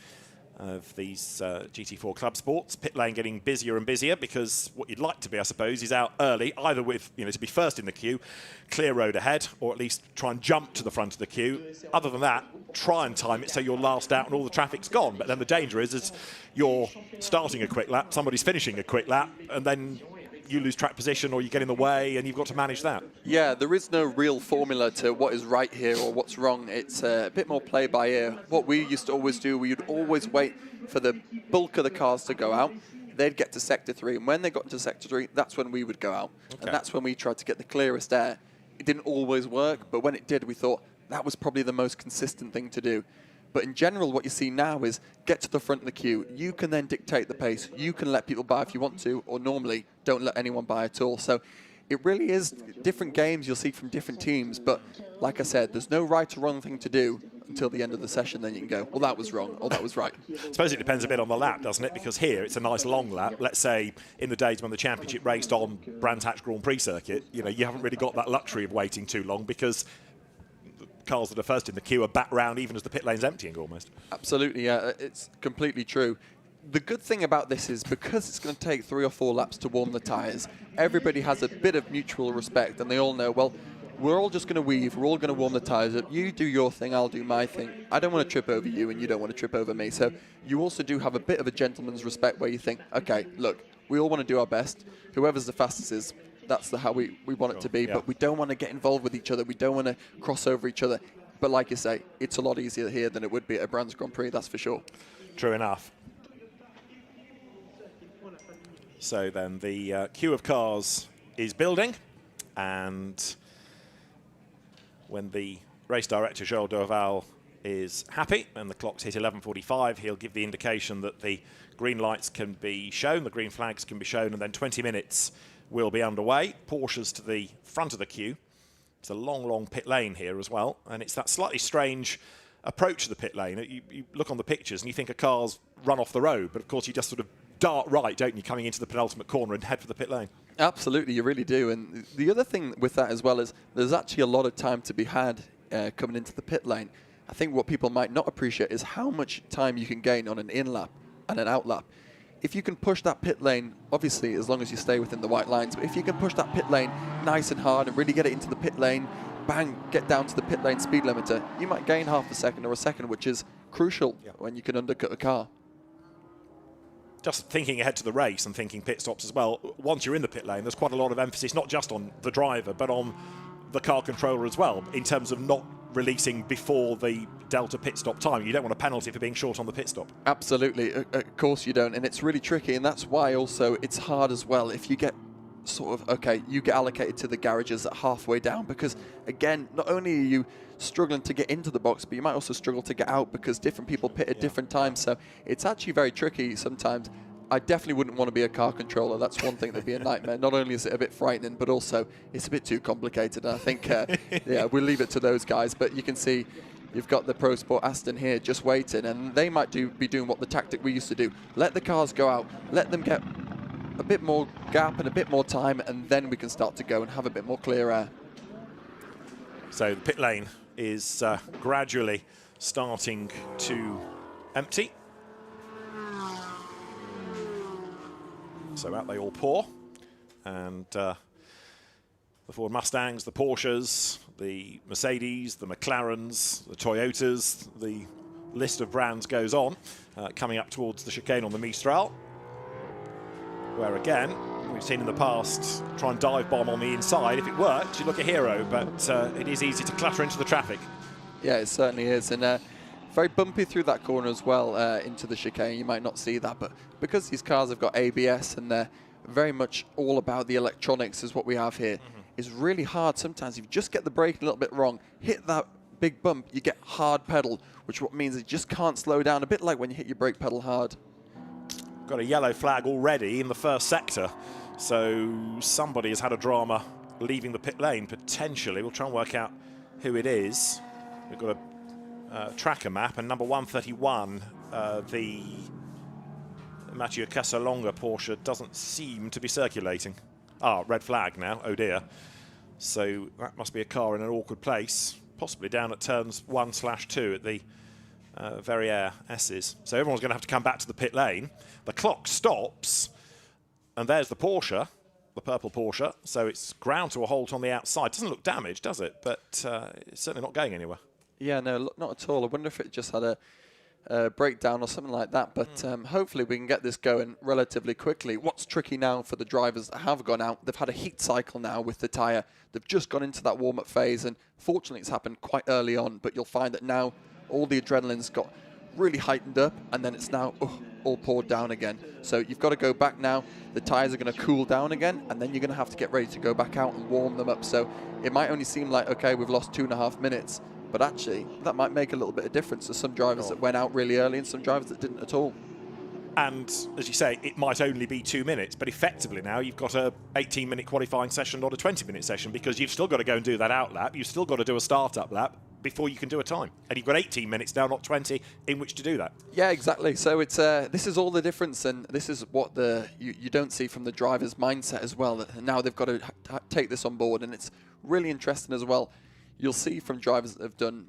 of these GT4 Club Sports. Pit lane getting busier and busier, because what you'd like to be, I suppose, is out early, either with, to be first in the queue, clear road ahead, or at least try and jump to the front of the queue. Other than that, try and time it so you're last out and all the traffic's gone. But then the danger is you're starting a quick lap, somebody's finishing a quick lap, and then you lose track position or you get in the way, and you've got to manage that. Yeah, there is no real formula to what is right here or what's wrong. It's a bit more play by ear. What we used to always do, we would always wait for the bulk of the cars to go out. They'd get to Sector 3, and when they got to Sector 3, that's when we would go out. Okay. And that's when we tried to get the clearest air. It didn't always work, but when it did, we thought that was probably the most consistent thing to do. But in general, what you see now is get to the front of the queue. You can then dictate the pace. You can let people by if you want to, or normally don't let anyone by at all. So it really is different games you'll see from different teams. But like I said, there's no right or wrong thing to do until the end of the session. Then you can go, well, that was wrong, or that was right. I suppose it depends a bit on the lap, doesn't it? Because here it's a nice long lap. Let's say in the days when the championship raced on Brands Hatch Grand Prix circuit, you know, you haven't really got that luxury of waiting too long because the cars that are first in the queue are back round even as the pit lane's emptying almost. Absolutely, yeah, it's completely true. The good thing about this is because it's going to take 3 or 4 laps to warm the tyres, everybody has a bit of mutual respect and they all know, well, we're all just going to weave, we're all going to warm the tyres up. You do your thing, I'll do my thing. I don't want to trip over you and you don't want to trip over me. So you also do have a bit of a gentleman's respect where you think, okay, look, we all want to do our best. Whoever's the fastest is, that's how we want it to be. Yeah. But we don't want to get involved with each other. We don't want to cross over each other. But like you say, it's a lot easier here than it would be at a Brands Grand Prix, that's for sure. True enough. So then the queue of cars is building, and when the race director, Joel Dorval, is happy and the clock's hit 11:45, he'll give the indication that the green lights can be shown, the green flags can be shown, and then 20 minutes will be underway. Porsche's to the front of the queue. It's a long, long pit lane here as well, and it's that slightly strange approach to the pit lane. You look on the pictures and you think a car's run off the road, but of course you just sort of dart right, don't you, coming into the penultimate corner and head for the pit lane. Absolutely, you really do. And the other thing with that as well is there's actually a lot of time to be had coming into the pit lane. I think what people might not appreciate is how much time you can gain on an in lap and an out lap. If you can push that pit lane, obviously as long as you stay within the white lines, but if you can push that pit lane nice and hard and really get it into the pit lane, bang, get down to the pit lane speed limiter, you might gain half a second or a second, which is crucial when you can undercut a car. Just thinking ahead to the race and thinking pit stops as well, once you're in the pit lane, there's quite a lot of emphasis, not just on the driver, but on the car controller as well, in terms of not releasing before the Delta pit stop time. You don't want a penalty for being short on the pit stop. Absolutely, of course you don't, and it's really tricky, and that's why also it's hard as well if you get sort of, okay, you get allocated to the garages at halfway down, because again, not only are you struggling to get into the box, but you might also struggle to get out because different people pit at different times, so it's actually very tricky sometimes. I definitely wouldn't want to be a car controller. That's one thing that'd be a nightmare. Not only is it a bit frightening, but also it's a bit too complicated. And I think, yeah, we'll leave it to those guys. But you can see you've got the Pro Sport Aston here just waiting, and they might be doing what the tactic we used to do. Let the cars go out, let them get a bit more gap and a bit more time, and then we can start to go and have a bit more clear air. So the pit lane is gradually starting to empty. So out they all pour, and the Ford Mustangs, the Porsches, the Mercedes, the McLarens, the Toyotas, the list of brands goes on, coming up towards the chicane on the Mistral, where again, we've seen in the past, try and dive bomb on the inside. If it works, you look a hero, but it is easy to clutter into the traffic. Yeah, it certainly is, and very bumpy through that corner as well into the chicane. You might not see that, but because these cars have got ABS and they're very much all about the electronics is what we have here, it's really hard sometimes. If you just get the brake a little bit wrong, hit that big bump, you get hard pedal, which what means you just can't slow down, a bit like when you hit your brake pedal hard. Got a yellow flag already in the first sector, so somebody has had a drama leaving the pit lane, potentially. We'll try and work out who it is. We've got a tracker map, and number 131, the Mathieu Casalonga Porsche, doesn't seem to be circulating. Ah, red flag now, oh dear. So that must be a car in an awkward place, possibly down at turns 1/2 at the Verrières S's. So everyone's going to have to come back to the pit lane. The clock stops, and there's the Porsche, the purple Porsche. So it's ground to a halt on the outside. Doesn't look damaged, does it? But it's certainly not going anywhere. Yeah, no, not at all. I wonder if it just had a breakdown or something like that. But hopefully we can get this going relatively quickly. What's tricky now for the drivers that have gone out, they've had a heat cycle now with the tyre. They've just gone into that warm-up phase, and fortunately it's happened quite early on. But you'll find that now all the adrenaline's got really heightened up, and then it's now all poured down again. So you've got to go back now. The tyres are going to cool down again, and then you're going to have to get ready to go back out and warm them up. So it might only seem like, okay, we've lost 2.5 minutes. But actually, that might make a little bit of difference to some drivers that went out really early and some drivers that didn't at all. And as you say, it might only be 2 minutes, but effectively now you've got a 18-minute qualifying session, not a 20-minute session, because you've still got to go and do that out lap. You've still got to do a start-up lap before you can do a time. And you've got 18 minutes now, not 20, in which to do that. Yeah, exactly. So it's this is all the difference, and this is what you don't see from the driver's mindset as well. That now they've got to take this on board, and it's really interesting as well. You'll see from drivers that have done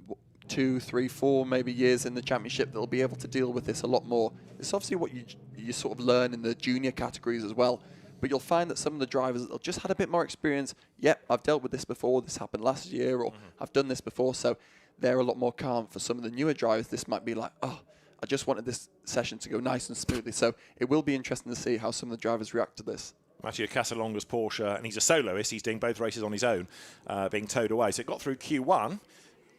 2, 3, 4 maybe years in the championship, they'll be able to deal with this a lot more. It's obviously what you sort of learn in the junior categories as well. But you'll find that some of the drivers that just had a bit more experience, yep, I've dealt with this before, this happened last year, or I've done this before, so they're a lot more calm. For some of the newer drivers, this might be like, oh, I just wanted this session to go nice and smoothly. So it will be interesting to see how some of the drivers react to this. Mathieu Casalonga's Porsche, and he's a soloist, he's doing both races on his own, being towed away. So it got through Q1.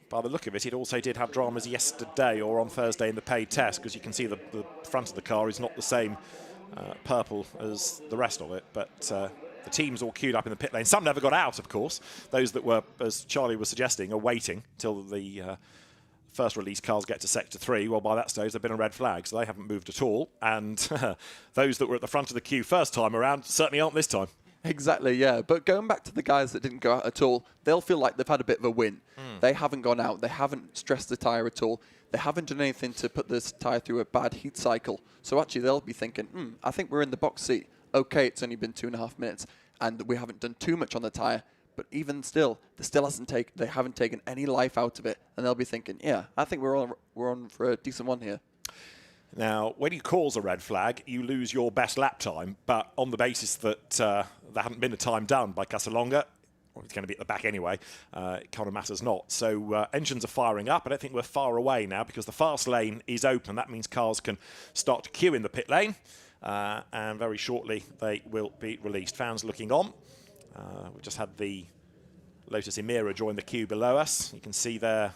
By the look of it, it also did have dramas yesterday or on Thursday in the paid test, because you can see the front of the car is not the same purple as the rest of it. But the teams all queued up in the pit lane. Some never got out, of course. Those that were, as Charlie was suggesting, are waiting till the first release cars get to Sector 3. Well, by that stage, they've been a red flag, so they haven't moved at all. And those that were at the front of the queue first time around certainly aren't this time. Exactly, yeah. But going back to the guys that didn't go out at all, they'll feel like they've had a bit of a win. They haven't gone out. They haven't stressed the tyre at all. They haven't done anything to put this tyre through a bad heat cycle. So actually, they'll be thinking, I think we're in the box seat. Okay, it's only been 2.5 minutes, and we haven't done too much on the tyre. But even still, they haven't taken any life out of it, and they'll be thinking, yeah, I think we're on for a decent one here. Now, when you cause a red flag, you lose your best lap time, but on the basis that there hadn't been a time done by Casalonga, well, it's going to be at the back anyway, it kind of matters not. So engines are firing up. I don't think we're far away now because the fast lane is open. That means cars can start to queue in the pit lane, and very shortly they will be released. Fans looking on. We've just had the Lotus Emira join the queue below us. You can see there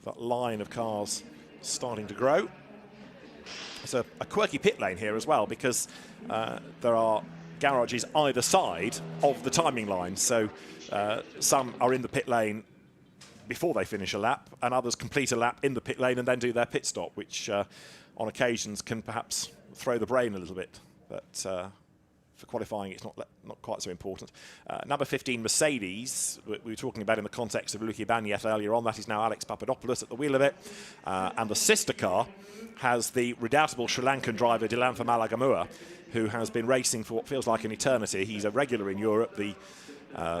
that line of cars starting to grow. It's a quirky pit lane here as well, because there are garages either side of the timing line. So some are in the pit lane before they finish a lap, and others complete a lap in the pit lane and then do their pit stop, which on occasions can perhaps throw the brain a little bit. But for qualifying, it's not quite so important. Number 15, Mercedes, we were talking about in the context of Luki Banyeth earlier on. That is now Alex Papadopoulos at the wheel of it. And the sister car has the redoubtable Sri Lankan driver Dilantha Malagamua, who has been racing for what feels like an eternity. He's a regular in Europe, the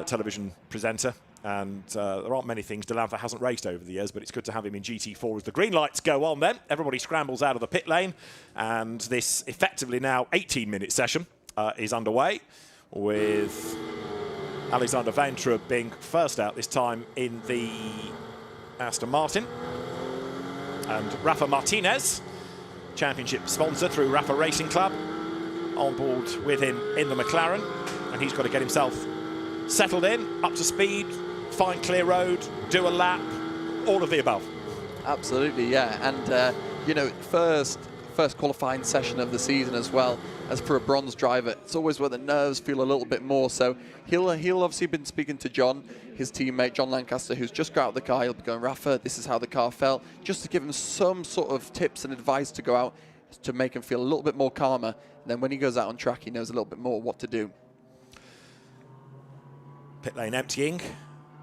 television presenter. And there aren't many things Dilantha hasn't raced over the years, but it's good to have him in GT4 as the green lights go on then. Everybody scrambles out of the pit lane, and this effectively now 18-minute session is underway, with Alexander Weintraub being first out this time in the Aston Martin. And Rafa Martinez, championship sponsor through RAFA Racing Club, on board with him in the McLaren. And he's got to get himself settled in, up to speed, find clear road, do a lap, all of the above. Absolutely, yeah. And, you know, first qualifying session of the season as well. As for a bronze driver, it's always where the nerves feel a little bit more. So he'll obviously been speaking to John, his teammate, John Lancaster, who's just got out of the car. He'll be going, Rafa, this is how the car felt, just to give him some sort of tips and advice to go out to make him feel a little bit more calmer. And then when he goes out on track, he knows a little bit more what to do. Pit lane emptying.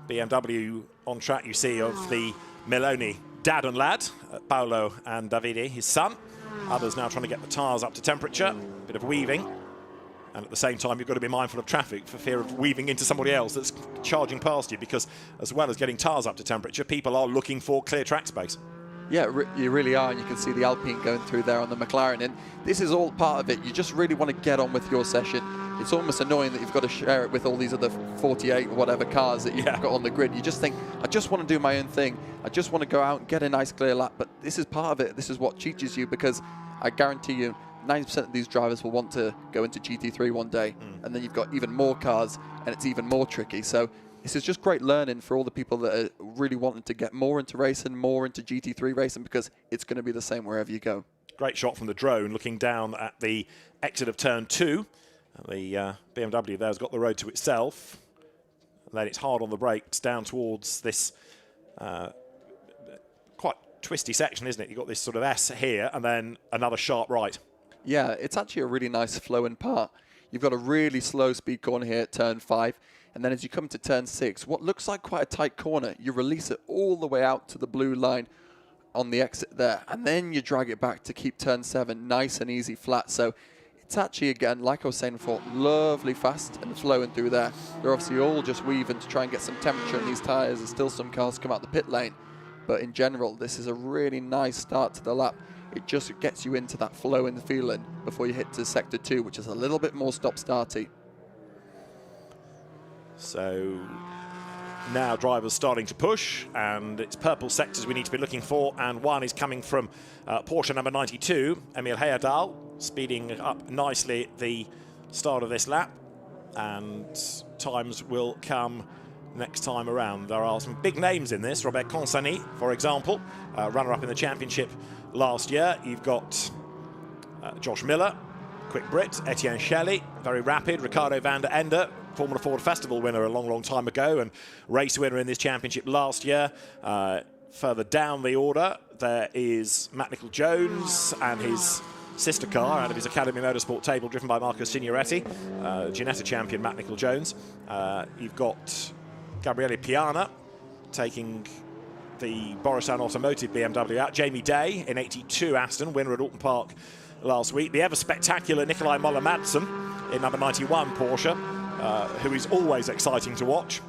BMW on track, you see, of the Meloni dad and lad, Paolo and Davide, his son. Others now trying to get the tyres up to temperature, bit of weaving. And at the same time, you've got to be mindful of traffic for fear of weaving into somebody else that's charging past you, because as well as getting tyres up to temperature, people are looking for clear track space. Yeah, you really are, and you can see the Alpine going through there on the McLaren, and this is all part of it. You just really want to get on with your session. It's almost annoying that you've got to share it with all these other 48 or whatever cars that you've got on the grid. You just think, I just want to do my own thing. I just want to go out and get a nice clear lap, but this is part of it. This is what teaches you, because I guarantee you 90% of these drivers will want to go into GT3 one day, and then you've got even more cars, and it's even more tricky. So this is just great learning for all the people that are really wanting to get more into racing, more into GT3 racing, because it's going to be the same wherever you go. Great shot from the drone looking down at the exit of turn 2. The BMW there has got the road to itself. And then it's hard on the brakes down towards this quite twisty section, isn't it? You've got this sort of S here and then another sharp right. Yeah, it's actually a really nice flowing part. You've got a really slow speed corner here at turn 5. And then as you come to turn 6, what looks like quite a tight corner, you release it all the way out to the blue line on the exit there. And then you drag it back to keep turn 7 nice and easy flat. So it's actually, again, like I was saying before, lovely fast and flowing through there. They're obviously all just weaving to try and get some temperature in these tyres. There's still some cars come out the pit lane. But in general, this is a really nice start to the lap. It just gets you into that flowing feeling before you hit to sector 2, which is a little bit more stop-starty. So now drivers starting to push, and it's purple sectors we need to be looking for, and one is coming from Porsche number 92, Emil Heyerdahl, speeding up nicely at the start of this lap, and times will come next time around. There are some big names in this. Robert Consani, for example, runner-up in the championship last year. You've got Josh Miller, quick Brit, Etienne Shelley, very rapid, Ricardo van der Ende, Formula Ford Festival winner a long, long time ago and race winner in this championship last year. Further down the order, there is Matt Nicol-Jones and his sister car out of his Academy Motorsport table, driven by Marco Signoretti, Ginetta champion Matt Nicol-Jones. You've got Gabriele Piana taking the Borissan Automotive BMW out. Jamie Day in 82 Aston, winner at Alton Park last week. The ever-spectacular Nikolai Moller-Madsen in number 91 Porsche, who is always exciting to watch.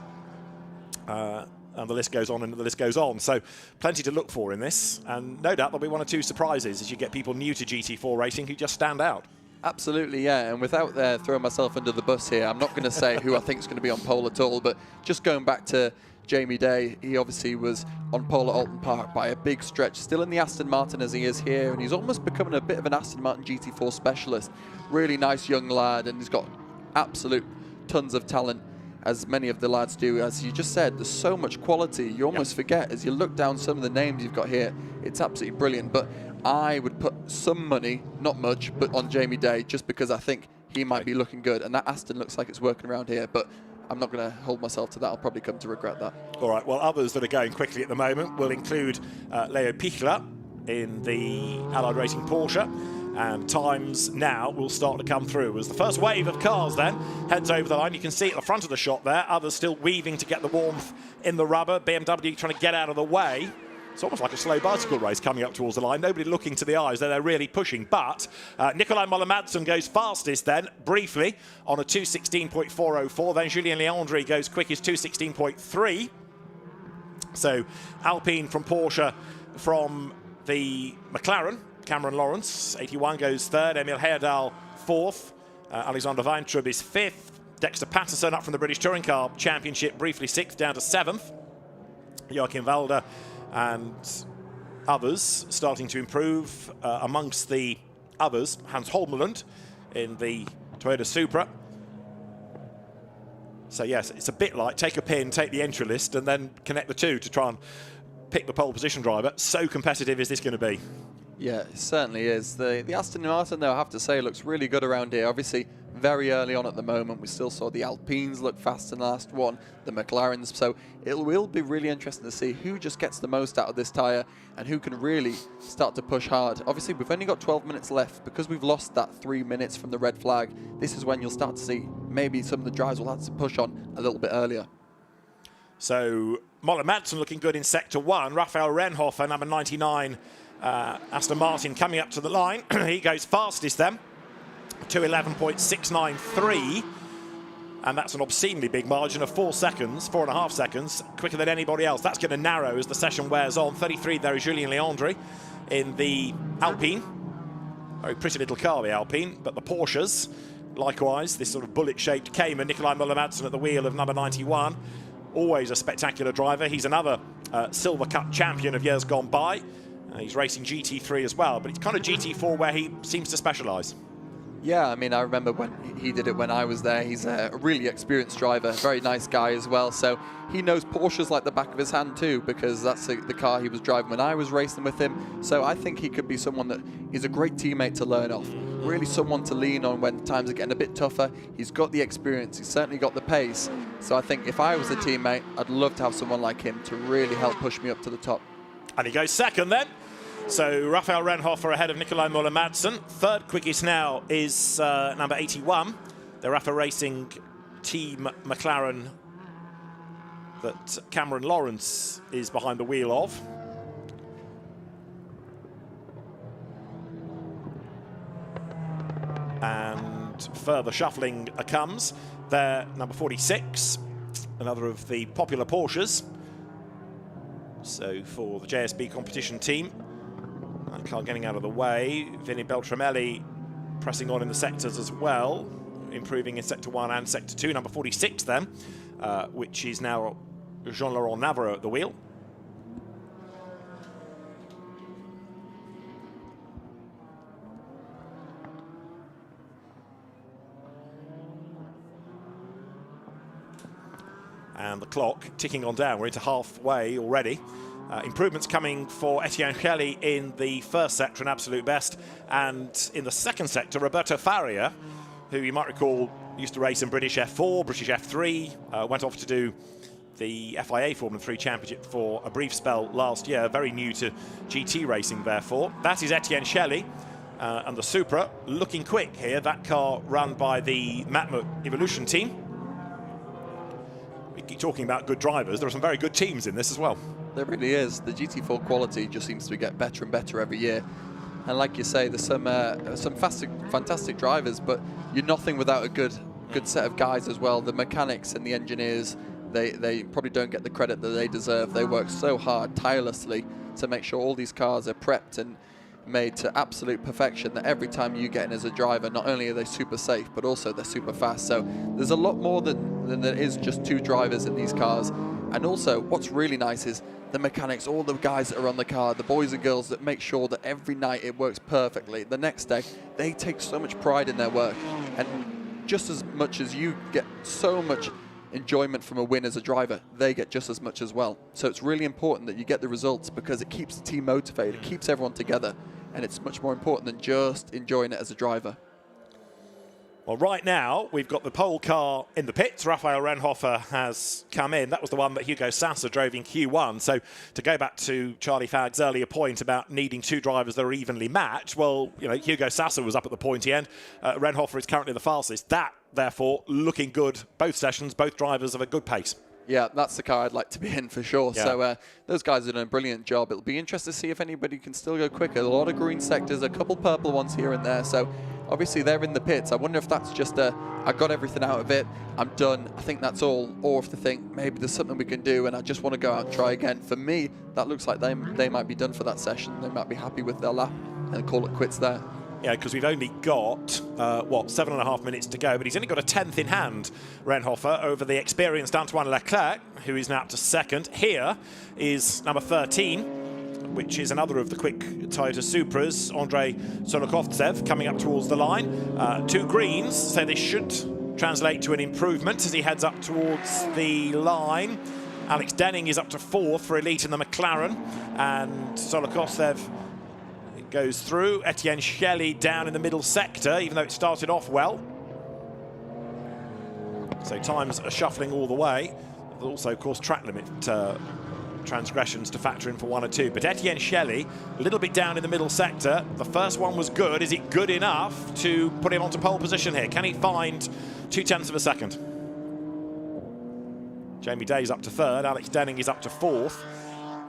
And the list goes on and the list goes on. So plenty to look for in this. And no doubt there'll be one or two surprises as you get people new to GT4 racing who just stand out. Absolutely, yeah. And without throwing myself under the bus here, I'm not going to say who I think is going to be on pole at all. But just going back to Jamie Day, he obviously was on pole at Alton Park by a big stretch, still in the Aston Martin as he is here, and he's almost becoming a bit of an Aston Martin GT4 specialist. Really nice young lad, and he's got absolute tons of talent, as many of the lads do. As you just said, there's so much quality, you almost forget as you look down some of the names you've got here. It's absolutely brilliant, but I would put some money, not much, but on Jamie Day, just because I think he might be looking good, and that Aston looks like it's working around here, but I'm not going to hold myself to that. I'll probably come to regret that. All right, well, others that are going quickly at the moment will include Leo Pichler in the Allied Racing Porsche, and times now will start to come through as the first wave of cars then heads over the line. You can see at the front of the shot there, others still weaving to get the warmth in the rubber. BMW trying to get out of the way. It's almost like a slow bicycle race coming up towards the line. Nobody looking to the eyes. They're really pushing. But Nikolai Moller-Madsen goes fastest then, briefly, on a 2:16.404. Then Julien Leandri goes quickest, 2:16.3. So Alpine from Porsche, from the McLaren, Cameron Lawrence, 81, goes third. Emil Heyerdahl, fourth. Alexander Weintraub is fifth. Dexter Patterson up from the British Touring Car Championship, briefly sixth, down to seventh. Joachim Walder and others starting to improve. Amongst the others, Hans Holmeland in the Toyota Supra. So yes, it's a bit like take a pin, take the entry list, and then connect the two to try and pick the pole position driver. So competitive is this going to be? Yeah, it certainly is. The Aston Martin, though, I have to say, looks really good around here. Obviously, very early on at the moment. We still saw the Alpines look fast in the last one, the McLarens. So it will be really interesting to see who just gets the most out of this tyre and who can really start to push hard. Obviously, we've only got 12 minutes left. Because we've lost that 3 minutes from the red flag, this is when you'll start to see maybe some of the drivers will have to push on a little bit earlier. So Moller-Madsen looking good in Sector 1. Raphael Renhofer, number 99, Aston Martin, coming up to the line. He goes fastest then, 2:11.693, and that's an obscenely big margin of 4.5 seconds, quicker than anybody else. That's going to narrow as the session wears on. 33 there is Julien Leandri in the Alpine. Very pretty little car, the Alpine, but the Porsches, likewise, this sort of bullet-shaped Cayman. Nikolai Moller-Madsen at the wheel of number 91. Always a spectacular driver. He's another Silver Cup champion of years gone by. He's racing GT3 as well, but it's kind of GT4 where he seems to specialise. Yeah, I mean, I remember when he did it when I was there. He's a really experienced driver, very nice guy as well. So he knows Porsches like the back of his hand too, because that's the car he was driving when I was racing with him. So I think he could be someone that is a great teammate to learn off. Really someone to lean on when times are getting a bit tougher. He's got the experience, he's certainly got the pace. So I think if I was a teammate, I'd love to have someone like him to really help push me up to the top. And he goes second then. So Raphael Renhofer ahead of Nikolai Müller-Madsen. Third quickest now is number 81, the RAFA Racing Team McLaren that Cameron Lawrence is behind the wheel of. And further shuffling comes. There, number 46, another of the popular Porsches. So for the JSB competition team, that car getting out of the way. Vinny Beltramelli pressing on in the sectors as well, improving in Sector 1 and Sector 2. Number 46 then, which is now Jean-Laurent Navarro at the wheel. And the clock ticking on down. We're into halfway already. Improvements coming for Etienne Kelly in the first sector, an absolute best. And in the second sector, Roberto Faria, who you might recall used to race in British F4, British F3, went off to do the FIA Formula 3 Championship for a brief spell last year, very new to GT racing therefore. That is Etienne Kelly. And the Supra looking quick here. That car run by the Matmut Evolution team. We keep talking about good drivers. There are some very good teams in this as well. There really is. The GT4 quality just seems to get better and better every year. And like you say, there's some fantastic drivers, but you're nothing without a good set of guys as well. The mechanics and the engineers, they probably don't get the credit that they deserve. They work so hard, tirelessly, to make sure all these cars are prepped and made to absolute perfection, that every time you get in as a driver, not only are they super safe, but also they're super fast. So there's a lot more than there is just two drivers in these cars. And also, what's really nice is the mechanics, all the guys that are on the car, the boys and girls that make sure that every night it works perfectly. The next day, they take so much pride in their work. And just as much as you get so much enjoyment from a win as a driver, they get just as much as well. So it's really important that you get the results, because it keeps the team motivated, it keeps everyone together, and it's much more important than just enjoying it as a driver. Well, right now, we've got the pole car in the pits. Raphael Renhofer has come in. That was the one that Hugo Sasser drove in Q1. So to go back to Charlie Fagg's earlier point about needing two drivers that are evenly matched, well, you know, Hugo Sasser was up at the pointy end. Renhofer is currently the fastest. That, therefore, looking good. Both sessions, both drivers of a good pace. Yeah, that's the car I'd like to be in for sure. Yeah. So those guys have done a brilliant job. It'll be interesting to see if anybody can still go quicker. A lot of green sectors, a couple purple ones here and there. So obviously they're in the pits. I wonder if that's just I got everything out of it, I'm done, I think that's all. Or if they think maybe there's something we can do and I just want to go out and try again. For me, that looks like they might be done for that session. They might be happy with their lap and call it quits there. Yeah, because we've only got, 7.5 minutes to go, but he's only got a 10th in hand, Renhofer, over the experienced Antoine Leclerc, who is now up to second. Here is number 13, which is another of the quick Toyota Supras, Andrei Solokovtsev, coming up towards the line. Two greens, so this should translate to an improvement as he heads up towards the line. Alex Denning is up to fourth for Elite in the McLaren, and Solokovtsev goes through. Etienne Shelley down in the middle sector, even though it started off well. So times are shuffling all the way. There's also, of course, track limit transgressions to factor in for 1 or 2. But Etienne Shelley, a little bit down in the middle sector. The first one was good. Is it good enough to put him onto pole position here? Can he find 0.2 of a second? Jamie Day's up to third. Alex Denning is up to fourth.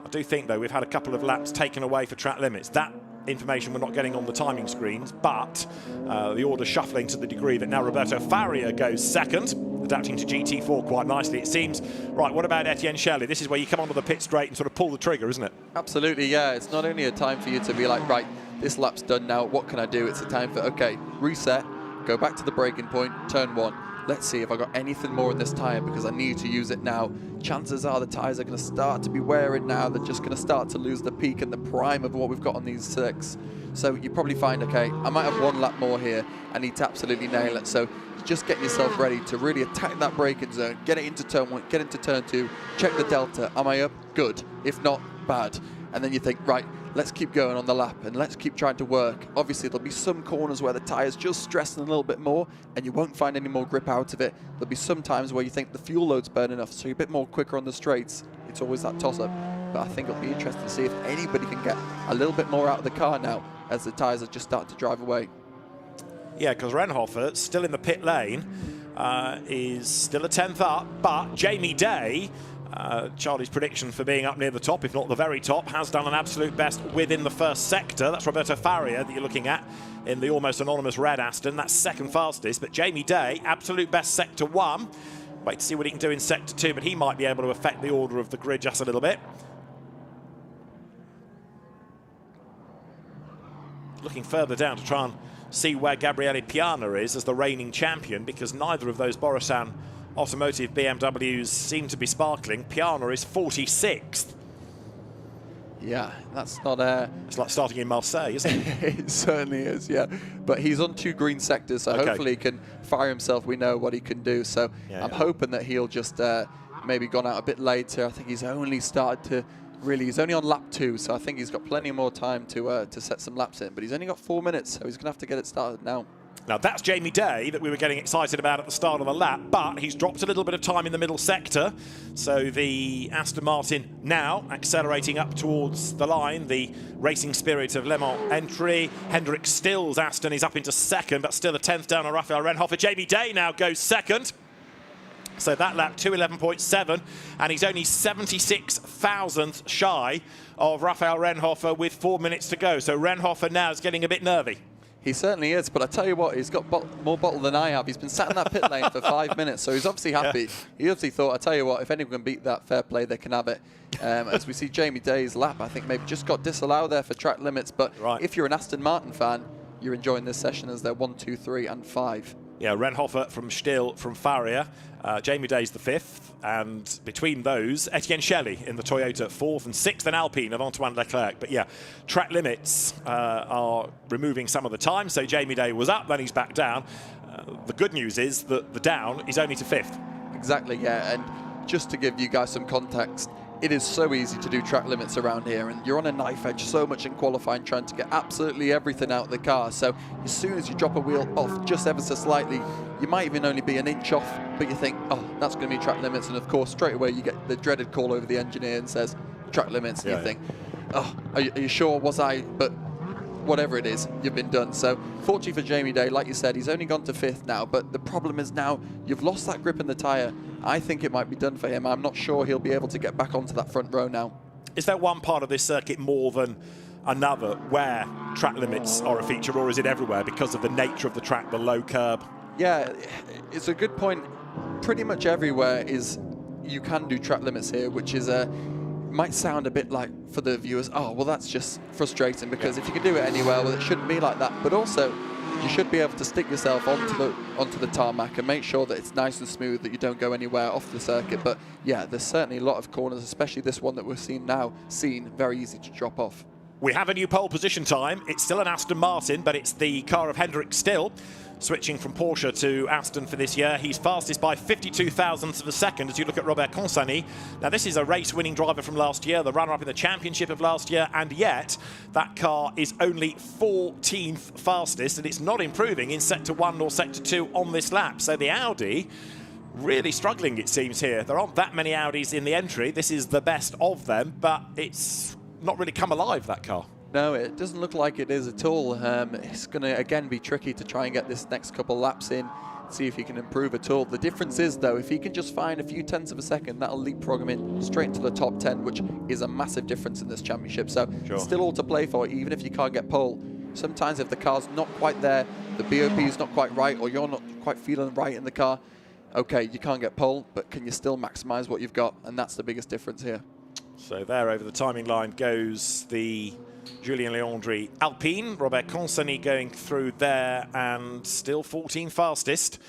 I do think, though, we've had a couple of laps taken away for track limits. That information we're not getting on the timing screens, but the order shuffling to the degree that now Roberto Faria goes second, adapting to GT4 quite nicely, it seems. Right, what about Etienne Shelley? This is where you come onto the pit straight and sort of pull the trigger, isn't it? Absolutely, yeah. It's not only a time for you to be like, right, this lap's done now, what can I do? It's a time for, okay, reset, go back to the braking point, turn 1. Let's see if I got anything more in this tyre, because I need to use it now. Chances are the tyres are going to start to be wearing now. They're just going to start to lose the peak and the prime of what we've got on these slicks. So you probably find, okay, I might have 1 lap more here. I need to absolutely nail it. So just getting yourself ready to really attack that braking zone, get it into turn 1, get into turn 2, check the delta. Am I up? Good. If not, bad. And then you think, right, let's keep going on the lap and let's keep trying to work. Obviously, there'll be some corners where the tyre's just stressing a little bit more and you won't find any more grip out of it. There'll be some times where you think the fuel load's burning off, so you're a bit more quicker on the straights. It's always that toss-up. But I think it'll be interesting to see if anybody can get a little bit more out of the car now as the tyres are just starting to drive away. Yeah, because Renhofer, still in the pit lane, is still a 10th up, but Jamie Day, Charlie's prediction for being up near the top, if not the very top, has done an absolute best within the first sector. That's Roberto Faria that you're looking at in the almost anonymous red Aston. That's second fastest, but Jamie Day, absolute best sector 1. Wait to see what he can do in sector 2, but he might be able to affect the order of the grid just a little bit. Looking further down to try and see where Gabriele Piana is as the reigning champion, because neither of those Borusan Automotive BMWs seem to be sparkling. Piana is 46th. Yeah, that's not It's like starting in Marseille, isn't it? It certainly is, yeah. But he's on 2 green sectors, so hopefully he can fire himself. We know what he can do. So I'm hoping that he'll just maybe gone out a bit later. I think he's only started to he's only on lap 2, so I think he's got plenty more time to set some laps in. But he's only got 4 minutes, so he's going to have to get it started now. Now, that's Jamie Day that we were getting excited about at the start of the lap, but he's dropped a little bit of time in the middle sector. So the Aston Martin now accelerating up towards the line, the racing spirit of Le Mans entry. Hendrik Still's Aston is up into second, but still a 10th down on Raphael Renhofer. Jamie Day now goes second. So that lap, 2:11.7, and he's only 76 thousandths shy of Raphael Renhofer with 4 minutes to go. So Renhofer now is getting a bit nervy. He certainly is, but I tell you what, he's got more bottle than I have. He's been sat in that pit lane for 5 minutes, so he's obviously happy. Yeah. He obviously thought, I tell you what, if anyone can beat that, fair play, they can have it. As we see Jamie Day's lap, I think maybe just got disallowed there for track limits, but if you're an Aston Martin fan, you're enjoying this session as they're 1, 2, 3, and 5. Yeah, Renhofer from Still, from Faria. Jamie Day's the 5th, and between those, Etienne Shelley in the Toyota 4th, and 6th in Alpine of Antoine Leclerc. But yeah, track limits are removing some of the time, so Jamie Day was up, then he's back down. The good news is that the down is only to 5th. Exactly, yeah, and just to give you guys some context, it is so easy to do track limits around here, and you're on a knife edge so much in qualifying, trying to get absolutely everything out of the car. So as soon as you drop a wheel off just ever so slightly, you might even only be an inch off, but you think, oh, that's going to be track limits. And of course, straight away you get the dreaded call over the engineer and says, track limits, and you think, oh, are you sure, was I? But whatever it is, you've been done. So fortunately for Jamie Day, like you said, he's only gone to 5th now, but the problem is now you've lost that grip in the tyre. I think it might be done for him. I'm not sure he'll be able to get back onto that front row now. Is there one part of this circuit more than another where track limits are a feature, or is it everywhere because of the nature of the track, the low curb? Yeah, it's a good point. Pretty much everywhere is you can do track limits here, which is might sound a bit like, for the viewers, oh, well, that's just frustrating, because if you can do it anywhere, well, it shouldn't be like that. But also, you should be able to stick yourself onto the tarmac and make sure that it's nice and smooth, that you don't go anywhere off the circuit. But yeah, there's certainly a lot of corners, especially this one that we're seeing now, very easy to drop off. We have a new pole position time. It's still an Aston Martin, but it's the car of Hendrik Still, switching from Porsche to Aston for this year. He's fastest by 52 thousandths of a second as you look at Robert Consani. Now, this is a race-winning driver from last year, the runner-up in the championship of last year, and yet that car is only 14th fastest, and it's not improving in Sector 1 or Sector 2 on this lap. So the Audi really struggling, it seems, here. There aren't that many Audis in the entry. This is the best of them, but it's not really come alive, that car. No, it doesn't look like it is at all. It's going to, again, be tricky to try and get this next couple laps in, see if he can improve at all. The difference is, though, if he can just find a few tenths of a second, that'll leapfrog him in straight into the top 10, which is a massive difference in this championship. So still all to play for, even if you can't get pole. Sometimes if the car's not quite there, the BOP is not quite right, or you're not quite feeling right in the car, okay, you can't get pole, but can you still maximize what you've got? And that's the biggest difference here. So there, over the timing line goes the Julien Leandri Alpine. Robert Consani going through there, and still 14 fastest.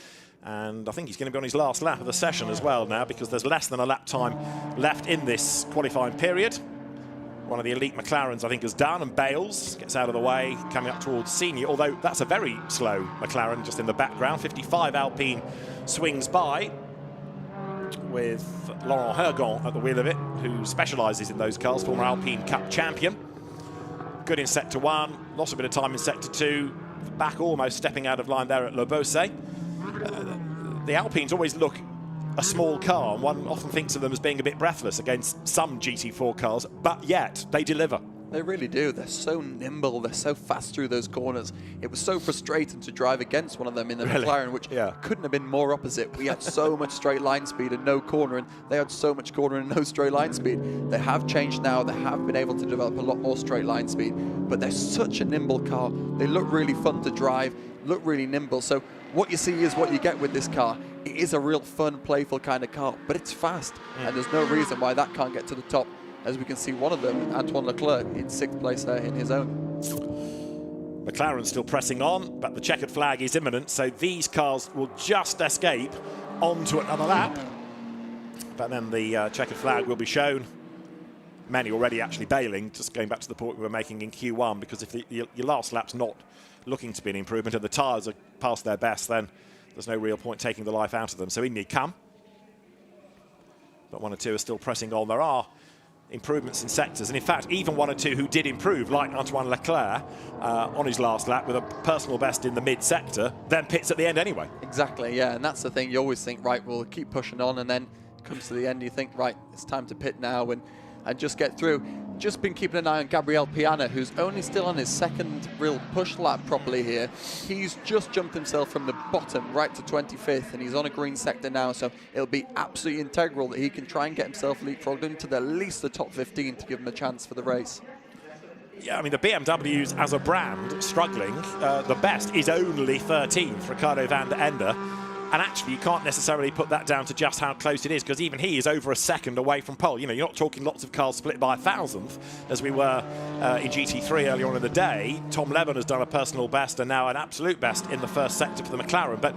And I think he's going to be on his last lap of the session as well now, because there's less than a lap time left in this qualifying period. One of the elite McLarens, I think, is done, and Bales gets out of the way, coming up towards senior, although that's a very slow McLaren just in the background. 55 Alpine swings by, with Laurent Hergon at the wheel of it, who specialises in those cars, former Alpine Cup champion. good in sector 1, lost a bit of time in sector 2, back almost stepping out of line there at Le Beausset. The Alpines always look a small car, and one often thinks of them as being a bit breathless against some GT4 cars, but yet they deliver. They really do. They're so nimble. They're so fast through those corners. It was so frustrating to drive against one of them in the McLaren, which couldn't have been more opposite. We had so much straight line speed and no cornering. They had so much cornering and no straight line speed. They have changed now. They have been able to develop a lot more straight line speed, but they're such a nimble car. They look really fun to drive, look really nimble. So what you see is what you get with this car. It is a real fun, playful kind of car, but it's fast, and there's no reason why that can't get to the top. As we can see, one of them, Antoine Leclerc, in 6th place there in his own. McLaren still pressing on, but the checkered flag is imminent, so these cars will just escape onto another lap. But then the checkered flag will be shown. Many already actually bailing, just going back to the point we were making in Q1, because if your last lap's not looking to be an improvement and the tyres are past their best, then there's no real point taking the life out of them. So in they come. But 1 or 2 are still pressing on. There are improvements in sectors, and in fact even 1 or 2 who did improve, like Antoine Leclerc on his last lap with a personal best in the mid sector, then pits at the end anyway. Exactly, yeah, and that's the thing. You always think, right, we'll keep pushing on, and then comes to the end, you think, right, it's time to pit now and just get through. Just been keeping an eye on Gabriel Piana, who's only still on his 2nd real push lap properly here. He's just jumped himself from the bottom right to 25th, and he's on a green sector now, so it'll be absolutely integral that he can try and get himself leapfrogged into at least the top 15 to give him a chance for the race. Yeah, I mean, the BMWs as a brand struggling. The best is only 13th, Ricardo van der Ende. And actually, you can't necessarily put that down to just how close it is, because even he is over a second away from pole. You know, you're not talking lots of cars split by 1,000th, as we were in GT3 earlier on in the day. Tom Leben has done a personal best and now an absolute best in the first sector for the McLaren. But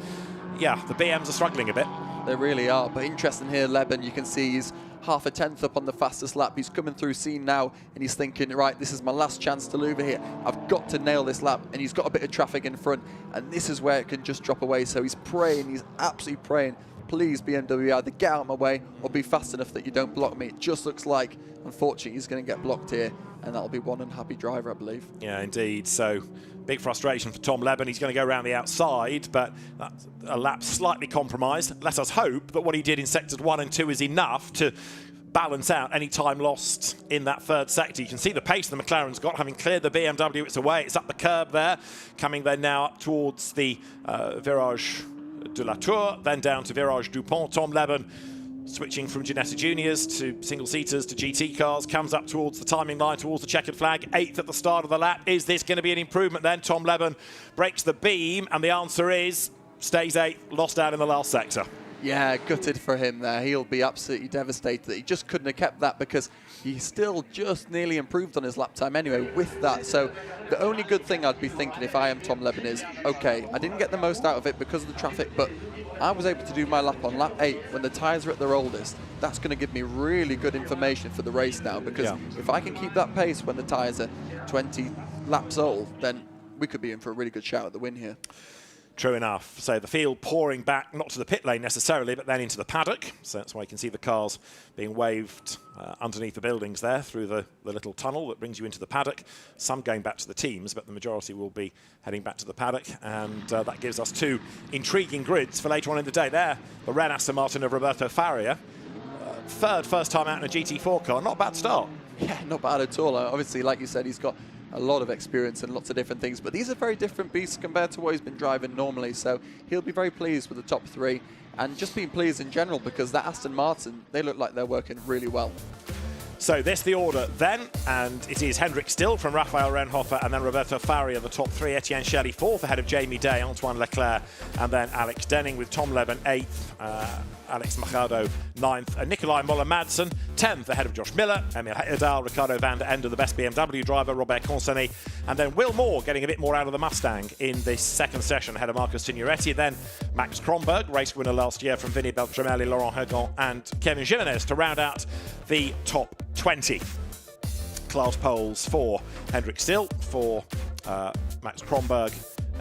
yeah, the BMs are struggling a bit. They really are. But interesting here, Leben, you can see he's half a tenth up on the fastest lap. He's coming through scene now, and he's thinking, right, this is my last chance to over here. I've got to nail this lap, and he's got a bit of traffic in front, and this is where it can just drop away. So he's praying, he's absolutely praying, please BMW, either get out of my way or be fast enough that you don't block me. It just looks like, unfortunately, he's going to get blocked here, and that'll be one unhappy driver, I believe. Yeah, indeed. So big frustration for Tom Leben. He's going to go around the outside, but that's a lap slightly compromised. Let us hope that what he did in sectors 1 and 2 is enough to balance out any time lost in that 3rd sector. You can see the pace the McLaren's got, having cleared the BMW. It's away. It's up the curb there, coming then now up towards the Virage de la Tour, then down to Virage du Pont. Tom Leben switching from Ginetta Juniors to single-seaters to GT cars, comes up towards the timing line, towards the checkered flag, 8th at the start of the lap. Is this going to be an improvement then? Tom Leben breaks the beam, and the answer is stays 8th, lost out in the last sector. Yeah, gutted for him there. He'll be absolutely devastated that he just couldn't have kept that, because he still just nearly improved on his lap time anyway with that. So the only good thing I'd be thinking if I am Tom Leben is, okay, I didn't get the most out of it because of the traffic, but I was able to do my lap on lap 8 when the tyres are at their oldest. That's going to give me really good information for the race now, because if I can keep that pace when the tyres are 20 laps old, then we could be in for a really good shout at the win here. True enough. So the field pouring back, not to the pit lane necessarily, but then into the paddock. So that's why you can see the cars being waved underneath the buildings there through the little tunnel that brings you into the paddock. Some going back to the teams, but the majority will be heading back to the paddock. And that gives us 2 intriguing grids for later on in the day. There, the red Aston Martin of Roberto Faria. 3rd first time out in a GT4 car. Not a bad start. Yeah, not bad at all. Obviously, like you said, he's got a lot of experience and lots of different things, but these are very different beasts compared to what he's been driving normally, so he'll be very pleased with the top 3 and just being pleased in general, because that Aston Martin, they look like they're working really well. So this the order then, and it is Hendrik Still from Raphael Renhofer, and then Roberto Faria, the top 3. Etienne Shelley 4th ahead of Jamie Day, Antoine Leclerc, and then Alex Denning with Tom Leben 8th, Alex Machado 9th, and Nikolai Moller-Madsen 10th ahead of Josh Miller, Emil Heyerdahl, Ricardo van der Ende, the best BMW driver, Robert Consonnet, and then Will Moore getting a bit more out of the Mustang in this 2nd session ahead of Marcus Signoretti. Then Max Kronberg, race winner last year from Vinny Beltramelli, Laurent Hergon, and Kevin Jimenez to round out the top 20. Class poles for Hendrik Still, for Max Kronberg,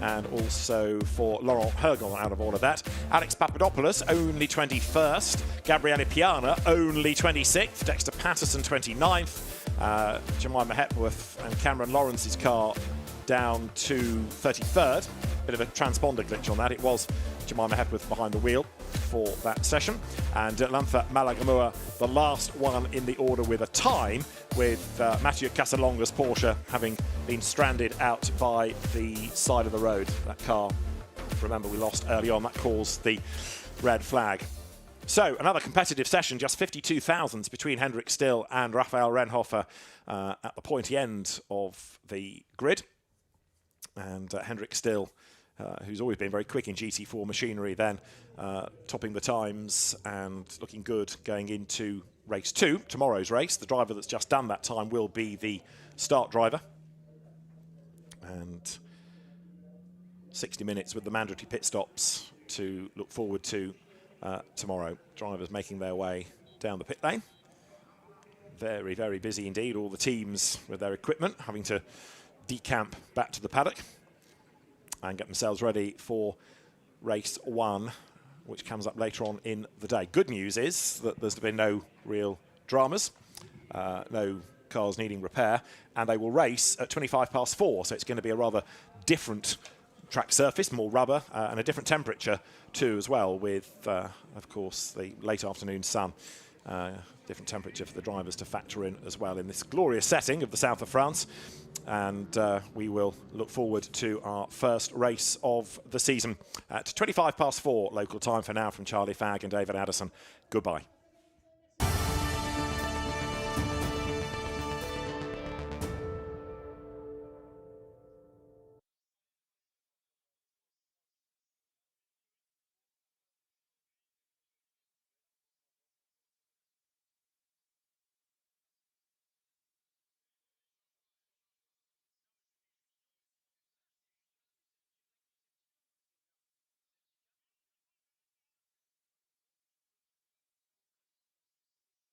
and also for Laurent Hergon out of all of that. Alex Papadopoulos, only 21st. Gabriele Piana, only 26th. Dexter Patterson, 29th. Jemima Hepworth and Cameron Lawrence's car down to 33rd. Bit of a transponder glitch on that. It was Jemima Hepworth behind the wheel for that session. And Lantha Malagamua, the last one in the order with a time, with Mathieu Casalonga's Porsche having been stranded out by the side of the road. That car, remember, we lost early on. That caused the red flag. So another competitive session, just 52 thousandths between Hendrik Still and Raphael Renhofer at the pointy end of the grid. And Hendrik Still, who's always been very quick in GT4 machinery, then topping the times and looking good going into race 2, tomorrow's race. The driver that's just done that time will be the start driver. And 60 minutes with the mandatory pit stops to look forward to tomorrow. Drivers making their way down the pit lane. Very, very busy indeed. All the teams with their equipment having to decamp back to the paddock and get themselves ready for race 1, which comes up later on in the day. Good news is that there's been no real dramas, no cars needing repair, and they will race at 4:25, so it's going to be a rather different track surface, more rubber, and a different temperature too as well, with, of course, the late afternoon sun. Different temperature for the drivers to factor in as well in this glorious setting of the south of France. And we will look forward to our first race of the season at 4:25 local time for now from Charlie Fagg and David Addison. Goodbye.